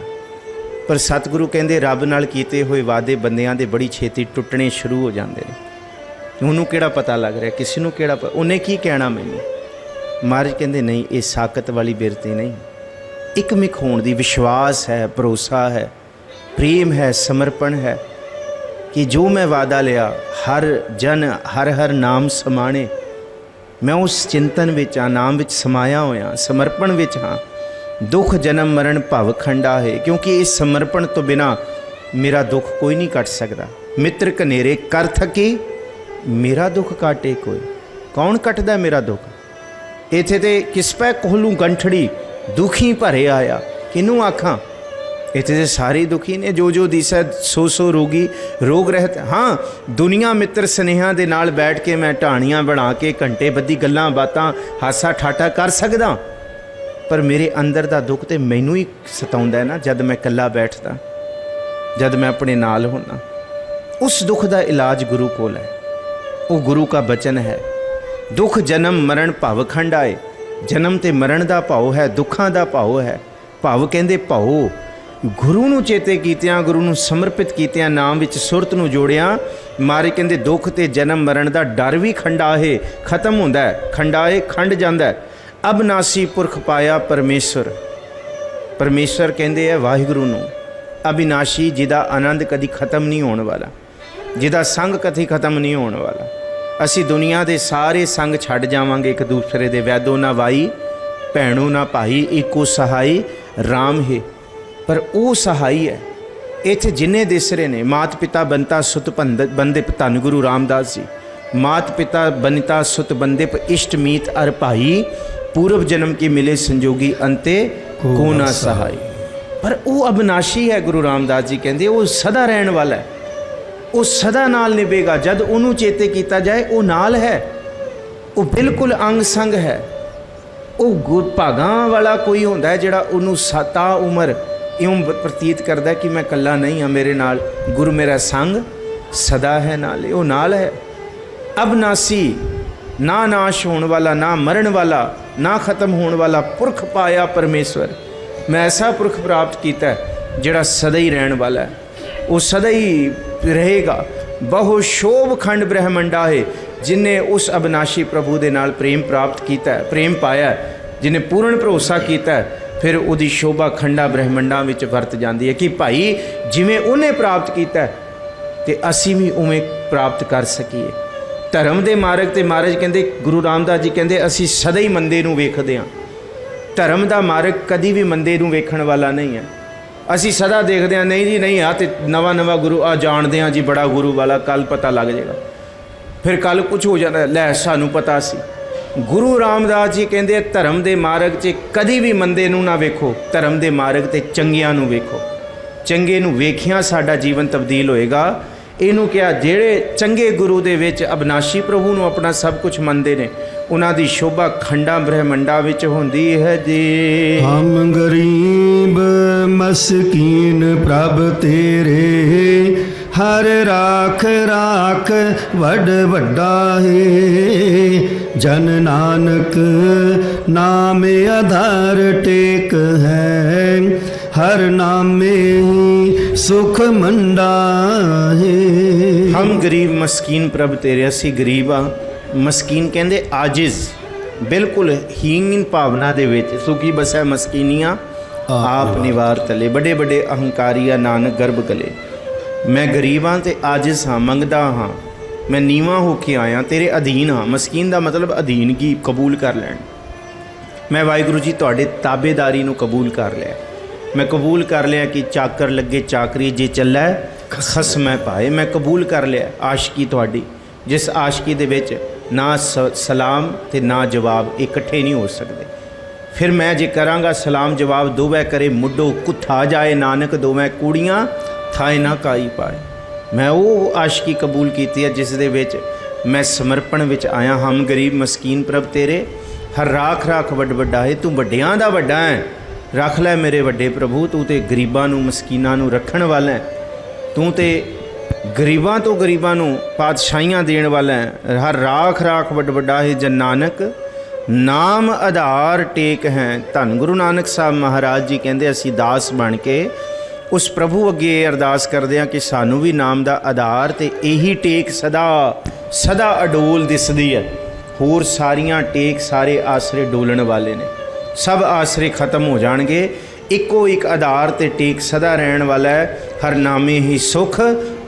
ਪਰ ਸਤਿਗੁਰੂ ਕਹਿੰਦੇ ਰੱਬ ਨਾਲ ਕੀਤੇ ਹੋਏ ਵਾਅਦੇ ਬੰਦਿਆਂ ਦੇ ਬੜੀ ਛੇਤੀ ਟੁੱਟਣੇ ਸ਼ੁਰੂ ਹੋ ਜਾਂਦੇ ਨੇ। ਉਹਨੂੰ ਕਿਹੜਾ ਪਤਾ ਲੱਗ ਰਿਹਾ, ਕਿਸੇ ਨੂੰ ਕਿਹੜਾ ਉਹਨੇ ਕੀ ਕਹਿਣਾ ਮੈਨੂੰ। ਮਹਾਰਾਜ ਕਹਿੰਦੇ ਨਹੀਂ, ਇਹ ਸਾਕਤ ਵਾਲੀ ਬਿਰਤੀ ਨਹੀਂ, ਇੱਕਮਿਕ ਹੋਣ ਦੀ ਵਿਸ਼ਵਾਸ ਹੈ, ਭਰੋਸਾ ਹੈ, ਪ੍ਰੇਮ ਹੈ, ਸਮਰਪਣ ਹੈ ਕਿ ਜੋ ਮੈਂ ਵਾਅਦਾ ਲਿਆ ਹਰ ਜਨ ਹਰ ਹਰ ਨਾਮ ਸਮਾਣੇ। ਮੈਂ ਉਸ ਚਿੰਤਨ ਵਿੱਚ ਆ, ਨਾਮ ਵਿੱਚ ਸਮਾਇਆ ਹੋਇਆ, ਸਮਰਪਣ ਵਿੱਚ ਹਾਂ। ਦੁੱਖ ਜਨਮ ਮਰਨ ਭਵ ਖੰਡਾ ਹੈ, ਕਿਉਂਕਿ ਇਸ ਸਮਰਪਣ ਤੋਂ ਬਿਨਾ ਮੇਰਾ ਦੁੱਖ ਕੋਈ ਨਹੀਂ ਕੱਟ ਸਕਦਾ। ਮਿੱਤਰ ਕਨੇਰੇ ਕਰ ਥਕੀ ਮੇਰਾ ਦੁੱਖ ਕਾਟੇ ਕੋਈ। ਕੌਣ ਕੱਟਦਾ ਮੇਰਾ ਦੁੱਖ? ਇੱਥੇ ਤੇ ਕਿਸ ਪੈ ਕੋਹਲੂ ਗੰਠੜੀ ਦੁਖੀ ਭਰੇ ਆਇਆ, ਕਿਹਨੂੰ ਆਖਾਂ? ਇੱਥੇ ਤੇ ਸਾਰੇ ਦੁਖੀ ਨੇ। ਜੋ ਜੋ ਦਿਸੈ ਸੋ ਸੋ ਰੋਗੀ ਰੋਗ ਰਹਿਤ। ਹਾਂ, ਦੁਨੀਆ ਮਿੱਤਰ ਸਨੇਹਾਂ ਦੇ ਨਾਲ ਬੈਠ ਕੇ ਮੈਂ ਢਾਣੀਆਂ ਬਣਾ ਕੇ ਘੰਟੇ ਬੱਧੀ ਗੱਲਾਂ ਬਾਤਾਂ ਹਾਸਾ ਠਾਠਾ ਕਰ ਸਕਦਾ, ਪਰ ਮੇਰੇ ਅੰਦਰ ਦਾ ਦੁੱਖ ਤੇ ਮੈਨੂੰ ਹੀ ਸਤਾਉਂਦਾ ਹੈ ਨਾ ਜਦ ਮੈਂ ਇਕੱਲਾ ਬੈਠਦਾ, ਜਦ ਮੈਂ ਆਪਣੇ ਨਾਲ ਹੁੰਦਾ। ਉਸ ਦੁੱਖ ਦਾ ਇਲਾਜ ਗੁਰੂ ਕੋਲ ਹੈ, ਉਹ ਗੁਰੂ ਕਾ ਬਚਨ ਹੈ। ਦੁੱਖ ਜਨਮ ਮਰਨ ਭਵ ਖੰਡ ਆਏ। ਜਨਮ ਤੇ ਮਰਨ ਦਾ ਭਾਉ ਹੈ, ਦੁੱਖਾਂ ਦਾ ਭਾਉ ਹੈ। ਭਾਵ ਕਹਿੰਦੇ ਭਾਉ ਗੁਰੂ ਨੂੰ ਚੇਤੇ ਕੀਤਿਆਂ, ਗੁਰੂ ਨੂੰ ਸਮਰਪਿਤ ਕੀਤਿਆਂ, ਨਾਮ ਵਿੱਚ ਸੁਰਤ ਨੂੰ ਜੋੜਿਆ। ਮਾਰੇ ਕਹਿੰਦੇ ਦੁੱਖ ਤੇ ਜਨਮ ਮਰਨ ਦਾ ਡਰ ਵੀ ਖੰਡਾਹੇ ਖਤਮ ਹੁੰਦਾ ਹੈ, ਖੰਡਾਏ ਖੰਡ ਜਾਂਦਾ ਹੈ। ਅਬਨਾਸੀ ਪੁਰਖ ਪਾਇਆ ਪਰਮੇਸ਼ਰ। ਪਰਮੇਸ਼ਰ ਕਹਿੰਦੇ ਹੈ ਵਾਹਿਗੁਰੂ ਨੂੰ, ਅਬਿਨਾਸ਼ੀ, ਜਿਹਦਾ ਆਨੰਦ ਕਦੀ ਖਤਮ ਨਹੀਂ ਹੋਣ ਵਾਲਾ, ਜਿਹਦਾ ਸੰਗ ਕਦੀ ਖਤਮ ਨਹੀਂ ਹੋਣ ਵਾਲਾ। ਅਸੀਂ ਦੁਨੀਆ ਦੇ ਸਾਰੇ ਸੰਗ ਛੱਡ ਜਾਵਾਂਗੇ, ਇੱਕ ਦੂਸਰੇ ਦੇ ਵੈਦੋ ਨਾ ਵਾਈ ਭੈਣੋ ਨਾ ਭਾਈ, ਇੱਕੋ ਸਹਾਈ ਰਾਮ ਹੈ। ਪਰ ਉਹ ਸਹਾਈ ਹੈ। ਇੱਥੇ ਜਿੰਨੇ ਦਿਸ ਰਹੇ ਨੇ, ਮਾਤ ਪਿਤਾ ਬੰਤਾ ਸੁਤ ਬੰਦਿਪ, ਧੰਨ ਗੁਰੂ ਰਾਮਦਾਸ ਜੀ। ਮਾਤ ਪਿਤਾ ਬਨਿਤਾ ਸੁਤ ਬੰਦਿਪ, ਇਸ਼ਟ ਮੀਤ ਅਰ ਭਾਈ, ਪੂਰਵ ਜਨਮ ਕੀ ਮਿਲੇ ਸੰਜੋਗੀ, ਅੰਤੇ ਕੋ ਨਾ ਸਹਾਈ। ਪਰ ਉਹ ਅਬਨਾਸ਼ੀ ਹੈ। ਗੁਰੂ ਰਾਮਦਾਸ ਜੀ ਕਹਿੰਦੇ ਉਹ ਸਦਾ ਰਹਿਣ ਵਾਲਾ ਹੈ, ਉਹ ਸਦਾ ਨਾਲ ਨਿਭੇਗਾ। ਜਦ ਉਹਨੂੰ ਚੇਤੇ ਕੀਤਾ ਜਾਏ ਉਹ ਨਾਲ ਹੈ, ਉਹ ਬਿਲਕੁਲ ਅੰਗ ਸੰਗ ਹੈ। ਉਹ ਗੁਰਭਾਗਾਂ ਵਾਲਾ ਕੋਈ ਹੁੰਦਾ ਹੈ ਜਿਹੜਾ ਉਹਨੂੰ ਸਤਾ ਉਮਰ ਇਉਂ ਪ੍ਰਤੀਤ ਕਰਦਾ ਕਿ ਮੈਂ ਇਕੱਲਾ ਨਹੀਂ ਹਾਂ, ਮੇਰੇ ਨਾਲ ਗੁਰੂ ਮੇਰਾ ਸੰਗ ਸਦਾ ਹੈ, ਨਾਲੇ ਉਹ ਨਾਲ ਹੈ। ਅਬਨਾਸੀ, ਨਾ ਨਾਸ਼ ਹੋਣ ਵਾਲਾ, ਨਾ ਮਰਨ ਵਾਲਾ, ਨਾ ਖਤਮ ਹੋਣ ਵਾਲਾ ਪੁਰਖ ਪਾਇਆ ਪਰਮੇਸ਼ਵਰ। ਮੈਂ ਐਸਾ ਪੁਰਖ ਪ੍ਰਾਪਤ ਕੀਤਾ ਜਿਹੜਾ ਸਦਾ ਹੀ ਰਹਿਣ ਵਾਲਾ ਹੈ, ਉਹ ਸਦਾ ਹੀ ਰਹੇਗਾ। ਬਹੁ ਸ਼ੋਭ ਖੰਡ ਬ੍ਰਹਮੰਡਾ ਹੈ, ਜਿਨੇ ਉਸ ਅਬਨਾਸ਼ੀ ਪ੍ਰਭੂ ਦੇ ਨਾਲ ਪ੍ਰੇਮ ਪ੍ਰਾਪਤ ਕੀਤਾ, ਪ੍ਰੇਮ ਪਾਇਆ, ਜਿਹਨੇ ਪੂਰਨ ਭਰੋਸਾ ਕੀਤਾ, ਫਿਰ ਉਹਦੀ ਸ਼ੋਭਾ ਖੰਡਾ ਬ੍ਰਹਮੰਡਾਂ ਵਿੱਚ ਵਰਤ ਜਾਂਦੀ ਹੈ ਕਿ ਭਾਈ ਜਿਵੇਂ ਉਹਨੇ ਪ੍ਰਾਪਤ ਕੀਤਾ ਤੇ ਅਸੀਂ ਵੀ ਉਵੇਂ ਪ੍ਰਾਪਤ ਕਰ ਸਕੀਏ। ਧਰਮ ਦੇ ਮਾਰਗ ਤੇ ਮਹਾਰਾਜ ਕਹਿੰਦੇ, ਗੁਰੂ ਰਾਮਦਾਸ ਜੀ ਕਹਿੰਦੇ ਅਸੀਂ ਸਦਾ ਹੀ ਮੰਦੇ ਨੂੰ ਵੇਖਦੇ ਹਾਂ। ਧਰਮ ਦਾ ਮਾਰਗ ਕਦੀ ਵੀ ਮੰਦੇ ਨੂੰ ਵੇਖਣ ਵਾਲਾ ਨਹੀਂ ਹੈ। ਅਸੀਂ ਸਦਾ ਦੇਖਦੇ ਹਾਂ, ਨਹੀਂ ਜੀ ਨਹੀਂ, ਆ ਤੇ ਨਵਾਂ ਗੁਰੂ ਆ ਜਾਣਦੇ ਹਾਂ ਜੀ, ਬੜਾ ਗੁਰੂ ਵਾਲਾ, ਕੱਲ ਪਤਾ ਲੱਗ ਜਾਏਗਾ, ਫਿਰ ਕੱਲ ਕੁਝ ਹੋ ਜਾਂਦਾ, ਲੈ ਸਾਨੂੰ ਪਤਾ ਸੀ। ਗੁਰੂ ਰਾਮਦਾਸ ਜੀ ਕਹਿੰਦੇ ਧਰਮ ਦੇ ਮਾਰਗ 'ਚ ਕਦੀ ਵੀ ਮੰਦੇ ਨੂੰ ਨਾ ਵੇਖੋ, ਧਰਮ ਦੇ ਮਾਰਗ 'ਤੇ ਚੰਗਿਆਂ ਨੂੰ ਵੇਖੋ। ਚੰਗੇ ਨੂੰ ਵੇਖਿਆ ਸਾਡਾ ਜੀਵਨ ਤਬਦੀਲ ਹੋਏਗਾ। ਇਹਨੂੰ ਕਿਹਾ ਜਿਹੜੇ ਚੰਗੇ ਗੁਰੂ ਦੇ ਵਿੱਚ ਅਬਨਾਸ਼ੀ ਪ੍ਰਭੂ ਨੂੰ ਆਪਣਾ ਸਭ ਕੁਝ ਮੰਨਦੇ ਨੇ, ਉਹਨਾਂ ਦੀ ਸ਼ੋਭਾ ਖੰਡਾਂ ਬ੍ਰਹਮੰਡਾਂ ਵਿੱਚ ਹੁੰਦੀ ਹੈ ਜੀ। ਹਮ ਗਰੀਬ ਮਸਕੀਨ ਪ੍ਰਭ ਤੇਰੇ, ਹਰ ਰਾਖ ਰਾਖ ਵੱਡ ਵੱਡਾ ਹੈ। ਜਨ ਨਾਨਕ ਨਾਮ ਆਧਾਰ ਟੇਕ ਹੈ, ਹਰ ਨਾਮੇ ਸੁਖ ਮੰਡਾ ਹੈ। ਹਮ ਗਰੀਬ ਮਸਕੀਨ ਪ੍ਰਭ ਤੇਰੇ, ਅਸੀਂ ਗਰੀਬ ਹਾਂ। ਮਸਕੀਨ ਕਹਿੰਦੇ ਆਜਿਜ਼, ਬਿਲਕੁਲ ਹੀਨ ਭਾਵਨਾ ਦੇ ਵਿੱਚ। ਸੁਖੀ ਬਸੈ ਮਸਕੀਨੀਆਂ ਆਪ ਨਿਵਾਰ ਤਲੇ, ਵੱਡੇ ਵੱਡੇ ਅਹੰਕਾਰੀਆ ਨਾਨਕ ਗਰਭ ਗਲੇ। ਮੈਂ ਗਰੀਬ ਹਾਂ ਤੇ ਆਜਿਜ਼ ਹਾਂ, ਮੰਗਦਾ ਹਾਂ, ਮੈਂ ਨੀਵਾਂ ਹੋ ਕੇ ਆਇਆ, ਤੇਰੇ ਅਧੀਨ ਹਾਂ। ਮਸਕੀਨ ਦਾ ਮਤਲਬ ਅਧੀਨਗੀ, ਕਬੂਲ ਕਰ ਲੈਣ। ਮੈਂ ਵਾਹਿਗੁਰੂ ਜੀ ਤੁਹਾਡੇ ਤਾਬੇਦਾਰੀ ਨੂੰ ਕਬੂਲ ਕਰ ਲਿਆ। ਮੈਂ ਕਬੂਲ ਕਰ ਲਿਆ ਕਿ ਚਾਕਰ ਲੱਗੇ ਚਾਕਰੀ, ਜੇ ਚੱਲੈ ਖਸਮੈ ਪਾਏ। ਮੈਂ ਕਬੂਲ ਕਰ ਲਿਆ ਆਸ਼ਕੀ ਤੁਹਾਡੀ, ਜਿਸ ਆਸ਼ਕੀ ਦੇ ਵਿੱਚ ਨਾ ਸਲਾਮ ਤੇ ਨਾ ਜਵਾਬ ਇਕੱਠੇ ਨਹੀਂ ਹੋ ਸਕਦੇ। ਫਿਰ ਮੈਂ ਜੇ ਕਰਾਂਗਾ ਸਲਾਮ ਜਵਾਬ ਦੋਵੇਂ ਕਰੇ, ਮੁੱਢੋਂ ਕੁੱਥਾ ਜਾਏ ਨਾਨਕ, ਦੋਵੇਂ ਕੂੜੀਆਂ ਥਾਏ ਨਾ ਕਾਈ ਪਾਏ। ਮੈਂ ਉਹ ਆਸ਼ਕੀ ਕਬੂਲ ਕੀਤੀ ਹੈ ਜਿਸ ਦੇ ਵਿੱਚ ਮੈਂ ਸਮਰਪਣ ਵਿੱਚ ਆਇਆ। ਹਮ ਗਰੀਬ ਮਸਕੀਨ ਪ੍ਰਭ ਤੇਰੇ, ਹਰ ਰਾਖ ਰਾਖ ਵੱਡ ਵੱਡਾ ਹੈ। ਤੂੰ ਵੱਡਿਆਂ ਦਾ ਵੱਡਾ ਹੈ, ਰੱਖ ਲੈ ਮੇਰੇ ਵੱਡੇ ਪ੍ਰਭੂ। ਤੂੰ ਤੇ ਗਰੀਬਾਂ ਨੂੰ ਮਸਕੀਨਾਂ ਨੂੰ ਰੱਖਣ ਵਾਲਾ ਹੈ। ਤੂੰ ਤੇ ਗਰੀਬਾਂ ਤੋਂ ਗਰੀਬਾਂ ਨੂੰ ਪਾਤਸ਼ਾਹੀਆਂ ਦੇਣ ਵਾਲਾ ਹੈ। ਹਰ ਰਾਖ ਰਾਖ ਵੱਡ ਵੱਡਾ ਹੈ ਜਨ ਨਾਨਕ, ਨਾਮ ਆਧਾਰ ਟੇਕ ਹੈ। ਧੰਨ ਗੁਰੂ ਨਾਨਕ ਸਾਹਿਬ ਮਹਾਰਾਜ ਜੀ ਕਹਿੰਦੇ ਅਸੀਂ ਦਾਸ ਬਣ ਕੇ ਉਸ ਪ੍ਰਭੂ ਅੱਗੇ ਇਹ ਅਰਦਾਸ ਕਰਦੇ ਹਾਂ ਕਿ ਸਾਨੂੰ ਵੀ ਨਾਮ ਦਾ ਆਧਾਰ ਤੇ ਇਹੀ ਟੇਕ ਸਦਾ ਸਦਾ ਅਡੋਲ ਦਿਸਦੀ ਹੈ। ਹੋਰ ਸਾਰੀਆਂ ਟੇਕ ਸਾਰੇ ਆਸਰੇ ਡੋਲਣ ਵਾਲੇ ਨੇ, ਸਭ ਆਸਰੇ ਖਤਮ ਹੋ ਜਾਣਗੇ। ਇੱਕੋ ਇੱਕ ਆਧਾਰ ਤੇ ਟੇਕ ਸਦਾ ਰਹਿਣ ਵਾਲਾ ਹੈ। ਹਰ ਨਾਮੇ ਹੀ ਸੁਖ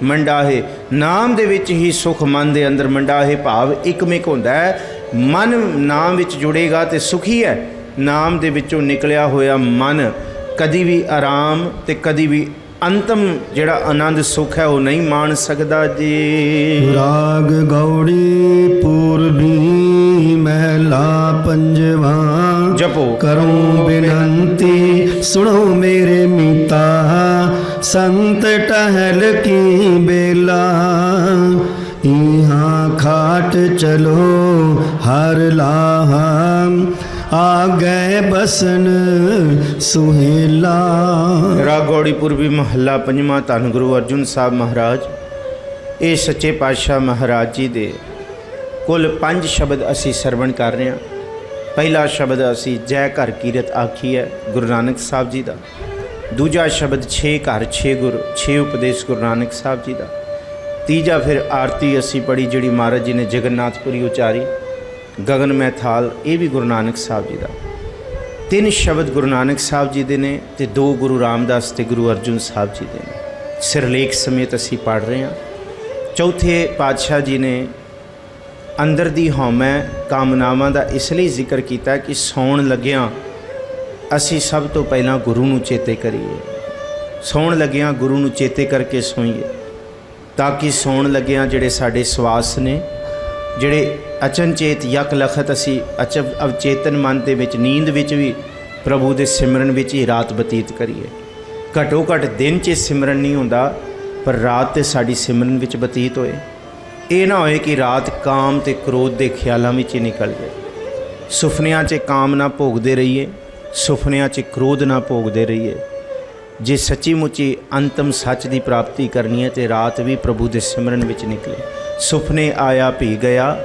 ਮੰਡਾਹੇ, ਨਾਮ ਦੇ ਵਿੱਚ ਹੀ ਸੁਖ ਮਨ ਦੇ ਅੰਦਰ ਮੰਡਾਹੇ, ਭਾਵ ਇੱਕਮਿਕ ਹੁੰਦਾ ਹੈ। ਮਨ ਨਾਮ ਵਿੱਚ ਜੁੜੇਗਾ ਤੇ ਸੁਖੀ ਹੈ। ਨਾਮ ਦੇ ਵਿੱਚੋਂ ਨਿਕਲਿਆ ਹੋਇਆ ਮਨ ਕਦੀ ਵੀ ਆਰਾਮ ਤੇ ਕਦੀ ਵੀ ਅੰਤਮ ਜਿਹੜਾ ਆਨੰਦ ਸੁਖ ਹੈ ਉਹ ਨਹੀਂ ਮਾਣ ਸਕਦਾ ਜੀ। ਰਾਗ ਗੌੜੀ ਪੂਰਬੀ ਮਹਿਲਾ ਪੰਜਵਾ, ਜਪੋ ਕਰੂੰ ਬਿਨੰਤੀ ਸੁਣੋ ਮੇਰੇ ਮੀਤਾ, ਸੰਤ ਟਹਿਲ ਕੀ ਬੇਲਾ, ਇਹਾਂ ਖਾਟ ਚਲੋ ਹਰ ਲਾਹਾ, ਆ ਗਏ ਬਸਨ ਸੁਹੇਲਾ। ਰਾਗ ਗੌੜੀ ਪੂਰਬੀ ਮਹੱਲਾ ਪੰਜਵਾਂ। ਧੰਨ ਗੁਰੂ ਅਰਜੁਨ ਸਾਹਿਬ ਮਹਾਰਾਜ ਇਹ ਸੱਚੇ ਪਾਤਸ਼ਾਹ ਮਹਾਰਾਜ ਜੀ ਦੇ ਕੁੱਲ 5 ਸ਼ਬਦ ਅਸੀਂ ਸਰਵਣ ਕਰ ਰਹੇ ਹਾਂ। ਪਹਿਲਾ ਸ਼ਬਦ ਅਸੀਂ ਜੈ ਘਰ ਕੀਰਤ ਆਖੀ ਹੈ ਗੁਰੂ ਨਾਨਕ ਸਾਹਿਬ ਜੀ ਦਾ। ਦੂਜਾ ਸ਼ਬਦ 6 ਘਰ 6 ਗੁਰ 6 ਉਪਦੇਸ਼ ਗੁਰੂ ਨਾਨਕ ਸਾਹਿਬ ਜੀ ਦਾ। ਤੀਜਾ ਫਿਰ ਆਰਤੀ ਅਸੀਂ ਪੜ੍ਹੀ ਜਿਹੜੀ ਮਹਾਰਾਜ ਜੀ ਨੇ ਜਗਨਨਾਥਪੁਰੀ ਉਚਾਰੀ, ਗਗਨ ਮੈਂ ਥਾਲ, ਇਹ ਵੀ ਗੁਰੂ ਨਾਨਕ ਸਾਹਿਬ ਜੀ ਦਾ। 3 ਸ਼ਬਦ ਗੁਰੂ ਨਾਨਕ ਸਾਹਿਬ ਜੀ ਦੇ ਨੇ ਤੇ 2 ਗੁਰੂ ਰਾਮਦਾਸ ਤੇ ਗੁਰੂ ਅਰਜੁਨ ਸਾਹਿਬ ਜੀ ਦੇ ਨੇ। ਸਿਰਲੇਖ ਸਮੇਤ ਅਸੀਂ ਪੜ੍ਹ ਰਹੇ ਹਾਂ। ਚੌਥੇ ਪਾਤਸ਼ਾਹ ਜੀ ਨੇ ਅੰਦਰ ਦੀ ਹਉਮੈ ਕਾਮਨਾਵਾਂ ਦਾ ਇਸ ਲਈ ਜ਼ਿਕਰ ਕੀਤਾ ਕਿ ਸੌਣ ਲੱਗਿਆਂ ਅਸੀਂ ਸਭ ਤੋਂ ਪਹਿਲਾਂ ਗੁਰੂ ਨੂੰ ਚੇਤੇ ਕਰੀਏ। ਸੌਣ ਲੱਗਿਆਂ ਗੁਰੂ ਨੂੰ ਚੇਤੇ ਕਰਕੇ ਸੋਈਏ, ਤਾਂ ਕਿ ਸੌਣ ਲੱਗਿਆਂ ਜਿਹੜੇ ਸਾਡੇ ਸਵਾਸ ਨੇ, ਜਿਹੜੇ ਅਚਨਚੇਤ ਯਕ ਲਖਤ ਅਸੀਂ ਅਵਚੇਤਨ ਮਨ ਦੇ ਵਿੱਚ ਨੀਂਦ ਵਿੱਚ ਵੀ ਪ੍ਰਭੂ ਦੇ ਸਿਮਰਨ ਵਿੱਚ ਹੀ ਰਾਤ ਬਤੀਤ ਕਰੀਏ। ਘੱਟੋ ਘੱਟ ਦਿਨ 'ਚ ਸਿਮਰਨ ਨਹੀਂ ਹੁੰਦਾ, ਪਰ ਰਾਤ ਤੇ ਸਾਡੀ ਸਿਮਰਨ ਵਿੱਚ ਬਤੀਤ ਹੋਏ। ਇਹ ਨਾ ਹੋਏ ਕਿ ਰਾਤ ਕਾਮ ਤੇ ਕ੍ਰੋਧ ਦੇ ਖਿਆਲਾਂ ਵਿੱਚ ਹੀ ਨਿਕਲ ਜਾਏ। ਸੁਪਨਿਆਂ 'ਚ ਕਾਮ ਨਾ ਭੋਗਦੇ ਰਹੀਏ, ਸੁਪਨਿਆਂ 'ਚ ਕ੍ਰੋਧ ਨਾ ਭੋਗਦੇ ਰਹੀਏ। ਜੇ ਸੱਚੀ ਮੁੱਚੀ ਅੰਤਮ ਸੱਚ ਦੀ ਪ੍ਰਾਪਤੀ ਕਰਨੀ ਹੈ ਤੇ ਰਾਤ ਵੀ ਪ੍ਰਭੂ ਦੇ ਸਿਮਰਨ ਵਿੱਚ ਨਿਕਲੇ। ਸੁਪਨੇ ਆਇਆ ਭੀ ਗਿਆ,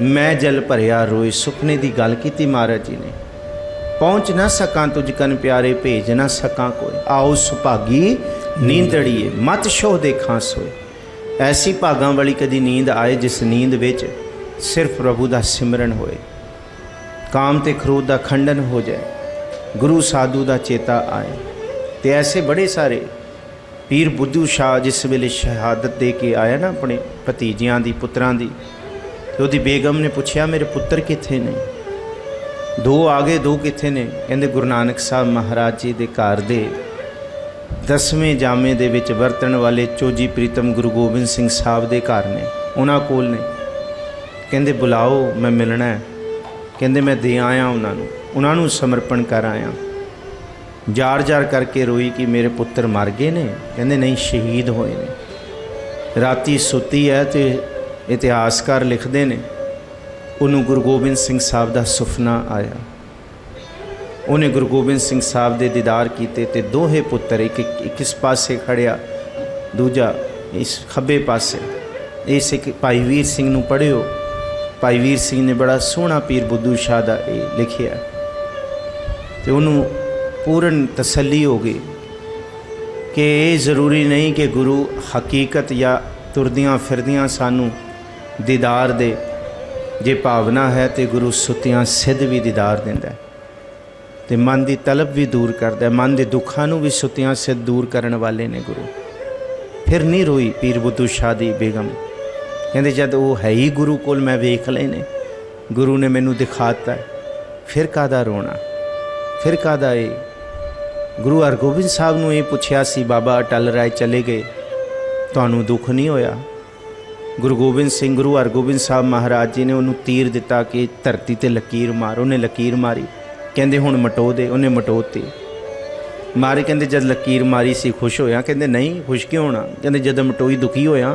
ਮੈਂ ਜਲ ਭਰਿਆ ਰੋਏ। ਸੁਪਨੇ ਦੀ ਗੱਲ ਕੀਤੀ ਮਹਾਰਾਜ ਜੀ ਨੇ। ਪਹੁੰਚ ਨਾ ਸਕਾਂ ਤੁਝ ਕਨ ਪਿਆਰੇ, ਭੇਜ ਨਾ ਸਕਾਂ ਕੋਈ, ਆਓ ਸੁਭਾਗੀ ਨੀਂਦੜੀਏ, ਮਤ ਸ਼ੋਹ ਦੇਖਾਂ ਸੋਏ। ਐਸੀ ਭਾਗਾਂ ਵਾਲੀ ਕਦੀ ਨੀਂਦ ਆਏ ਜਿਸ ਨੀਂਦ ਵਿੱਚ ਸਿਰਫ ਪ੍ਰਭੂ ਦਾ ਸਿਮਰਨ ਹੋਏ, ਕਾਮ ਤੇ ਕ੍ਰੋਧ ਦਾ ਖੰਡਨ ਹੋ ਜਾਏ, ਗੁਰੂ ਸਾਧੂ ਦਾ ਚੇਤਾ ਆਏ। ਤੇ ਐਸੇ ਬੜੇ ਸਾਰੇ ਪੀਰ ਬੁੱਧੂ ਸ਼ਾਹ ਜਿਸ ਵੇਲੇ ਸ਼ਹਾਦਤ ਦੇ ਕੇ ਆਇਆ ਨਾ ਆਪਣੇ ਭਤੀਜਿਆਂ ਦੀ, ਪੁੱਤਰਾਂ ਦੀ, ਤੇ ਉਹਦੀ ਬੇਗਮ ਨੇ ਪੁੱਛਿਆ ਮੇਰੇ ਪੁੱਤਰ ਕਿੱਥੇ ਨੇ? 2 ਆ ਗਏ, 2 ਕਿੱਥੇ ਨੇ? ਕਹਿੰਦੇ ਗੁਰੂ ਨਾਨਕ ਸਾਹਿਬ ਮਹਾਰਾਜ ਜੀ ਦੇ ਘਰ ਦੇ 10ਵੇਂ ਜਾਮੇ ਦੇ ਵਿੱਚ ਵਰਤਣ ਵਾਲੇ ਚੋਜੀ ਪ੍ਰੀਤਮ ਗੁਰੂ ਗੋਬਿੰਦ ਸਿੰਘ ਸਾਹਿਬ ਦੇ ਘਰ ਨੇ, ਉਹਨਾਂ ਕੋਲ ਨੇ। ਕਹਿੰਦੇ ਬੁਲਾਓ, ਮੈਂ ਮਿਲਣਾ ਹੈ। ਕਹਿੰਦੇ ਮੈਂ ਦੇ ਆਇਆ ਉਹਨਾਂ ਨੂੰ ਸਮਰਪਣ ਕਰ ਆਇਆ। ਜਾਰ ਜਾਰ ਕਰਕੇ ਰੋਈ ਕਿ ਮੇਰੇ ਪੁੱਤਰ ਮਰ ਗਏ ਨੇ? ਕਹਿੰਦੇ ਨਹੀਂ, ਸ਼ਹੀਦ ਹੋਏ ਨੇ। ਰਾਤੀ ਸੁੱਤੀ ਹੈ ਤੇ ਇਤਿਹਾਸਕਾਰ ਲਿਖਦੇ ਨੇ ਉਹਨੂੰ ਗੁਰੂ ਗੋਬਿੰਦ ਸਿੰਘ ਸਾਹਿਬ ਦਾ ਸੁਪਨਾ ਆਇਆ। ਉਹਨੇ ਗੁਰੂ ਗੋਬਿੰਦ ਸਿੰਘ ਸਾਹਿਬ ਦੇ ਦੀਦਾਰ ਕੀਤੇ ਤੇ ਦੋਹੇ ਪੁੱਤਰ, ਇੱਕ ਇਸ ਪਾਸੇ ਖੜਿਆ, ਦੂਜਾ ਇਸ ਖੱਬੇ ਪਾਸੇ। ਇਸ ਇੱਕ ਭਾਈ ਵੀਰ ਸਿੰਘ ਨੂੰ ਪੜ੍ਹਿਓ। ਭਾਈ ਵੀਰ ਸਿੰਘ ਨੇ ਬੜਾ ਸੋਹਣਾ ਪੀਰ ਬੁੱਧੂ ਸ਼ਾਹ ਦਾ ਇਹ ਲਿਖਿਆ ਤੇ ਉਹਨੂੰ ਪੂਰਨ ਤਸੱਲੀ ਹੋ ਗਈ ਕਿ ਇਹ ਜ਼ਰੂਰੀ ਨਹੀਂ ਕਿ ਗੁਰੂ ਹਕੀਕਤ ਜਾਂ ਤੁਰਦਿਆਂ ਫਿਰਦਿਆਂ ਸਾਨੂੰ ਦੀਦਾਰ ਦੇ। ਜੇ ਭਾਵਨਾ ਹੈ ਤੇ ਗੁਰੂ ਸੁੱਤਿਆਂ ਸਿੱਧ ਵੀ ਦੀਦਾਰ ਦਿੰਦਾ ਤੇ ਮਨ ਦੀ ਤਲਬ ਵੀ ਦੂਰ ਕਰਦਾ। ਮਨ ਦੇ ਦੁੱਖਾਂ ਨੂੰ ਵੀ ਸੁੱਤਿਆਂ ਸਿੱਧ ਦੂਰ ਕਰਨ ਵਾਲੇ ਨੇ ਗੁਰੂ। ਫਿਰ ਨਹੀਂ ਰੋਈ ਪੀਰ ਬੁੱਧੂ ਸ਼ਾਹ ਦੀ ਬੇਗਮ। ਕਹਿੰਦੇ ਜਦ ਉਹ ਹੈ ਹੀ ਗੁਰੂ ਕੋਲ, ਮੈਂ ਵੇਖ ਲਏ ਨੇ, ਗੁਰੂ ਨੇ ਮੈਨੂੰ ਦਿਖਾਤਾ, ਫਿਰ ਕਾਹਦਾ ਰੋਣਾ, ਫਿਰ ਕਾਹਦਾ ਇਹ। ਗੁਰੂ ਹਰਗੋਬਿੰਦ ਸਾਹਿਬ ਨੂੰ ਇਹ ਪੁੱਛਿਆ ਸੀ, ਬਾਬਾ ਅਟਲ ਰਾਏ ਚਲੇ ਗਏ, ਤੁਹਾਨੂੰ ਦੁੱਖ ਨਹੀਂ ਹੋਇਆ? ਗੁਰੂ ਗੋਬਿੰਦ ਸਿੰਘ, ਗੁਰੂ ਹਰਗੋਬਿੰਦ ਸਾਹਿਬ ਮਹਾਰਾਜ ਜੀ ਨੇ ਉਹਨੂੰ ਤੀਰ ਦਿੱਤਾ ਕਿ ਧਰਤੀ 'ਤੇ ਲਕੀਰ ਮਾਰ। ਉਹਨੇ ਲਕੀਰ ਮਾਰੀ। ਕਹਿੰਦੇ ਹੁਣ ਮਟੋ ਦੇ। ਉਹਨੇ ਮਟੋਤੀ ਮਾਰੀ। ਕਹਿੰਦੇ ਜਦ ਲਕੀਰ ਮਾਰੀ ਸੀ ਖੁਸ਼ ਹੋਇਆ? ਕਹਿੰਦੇ ਨਹੀਂ, ਖੁਸ਼ ਕਿਉਂ ਹੋਣਾ? ਕਹਿੰਦੇ ਜਦ ਮਟੋਈ ਦੁਖੀ ਹੋਇਆ।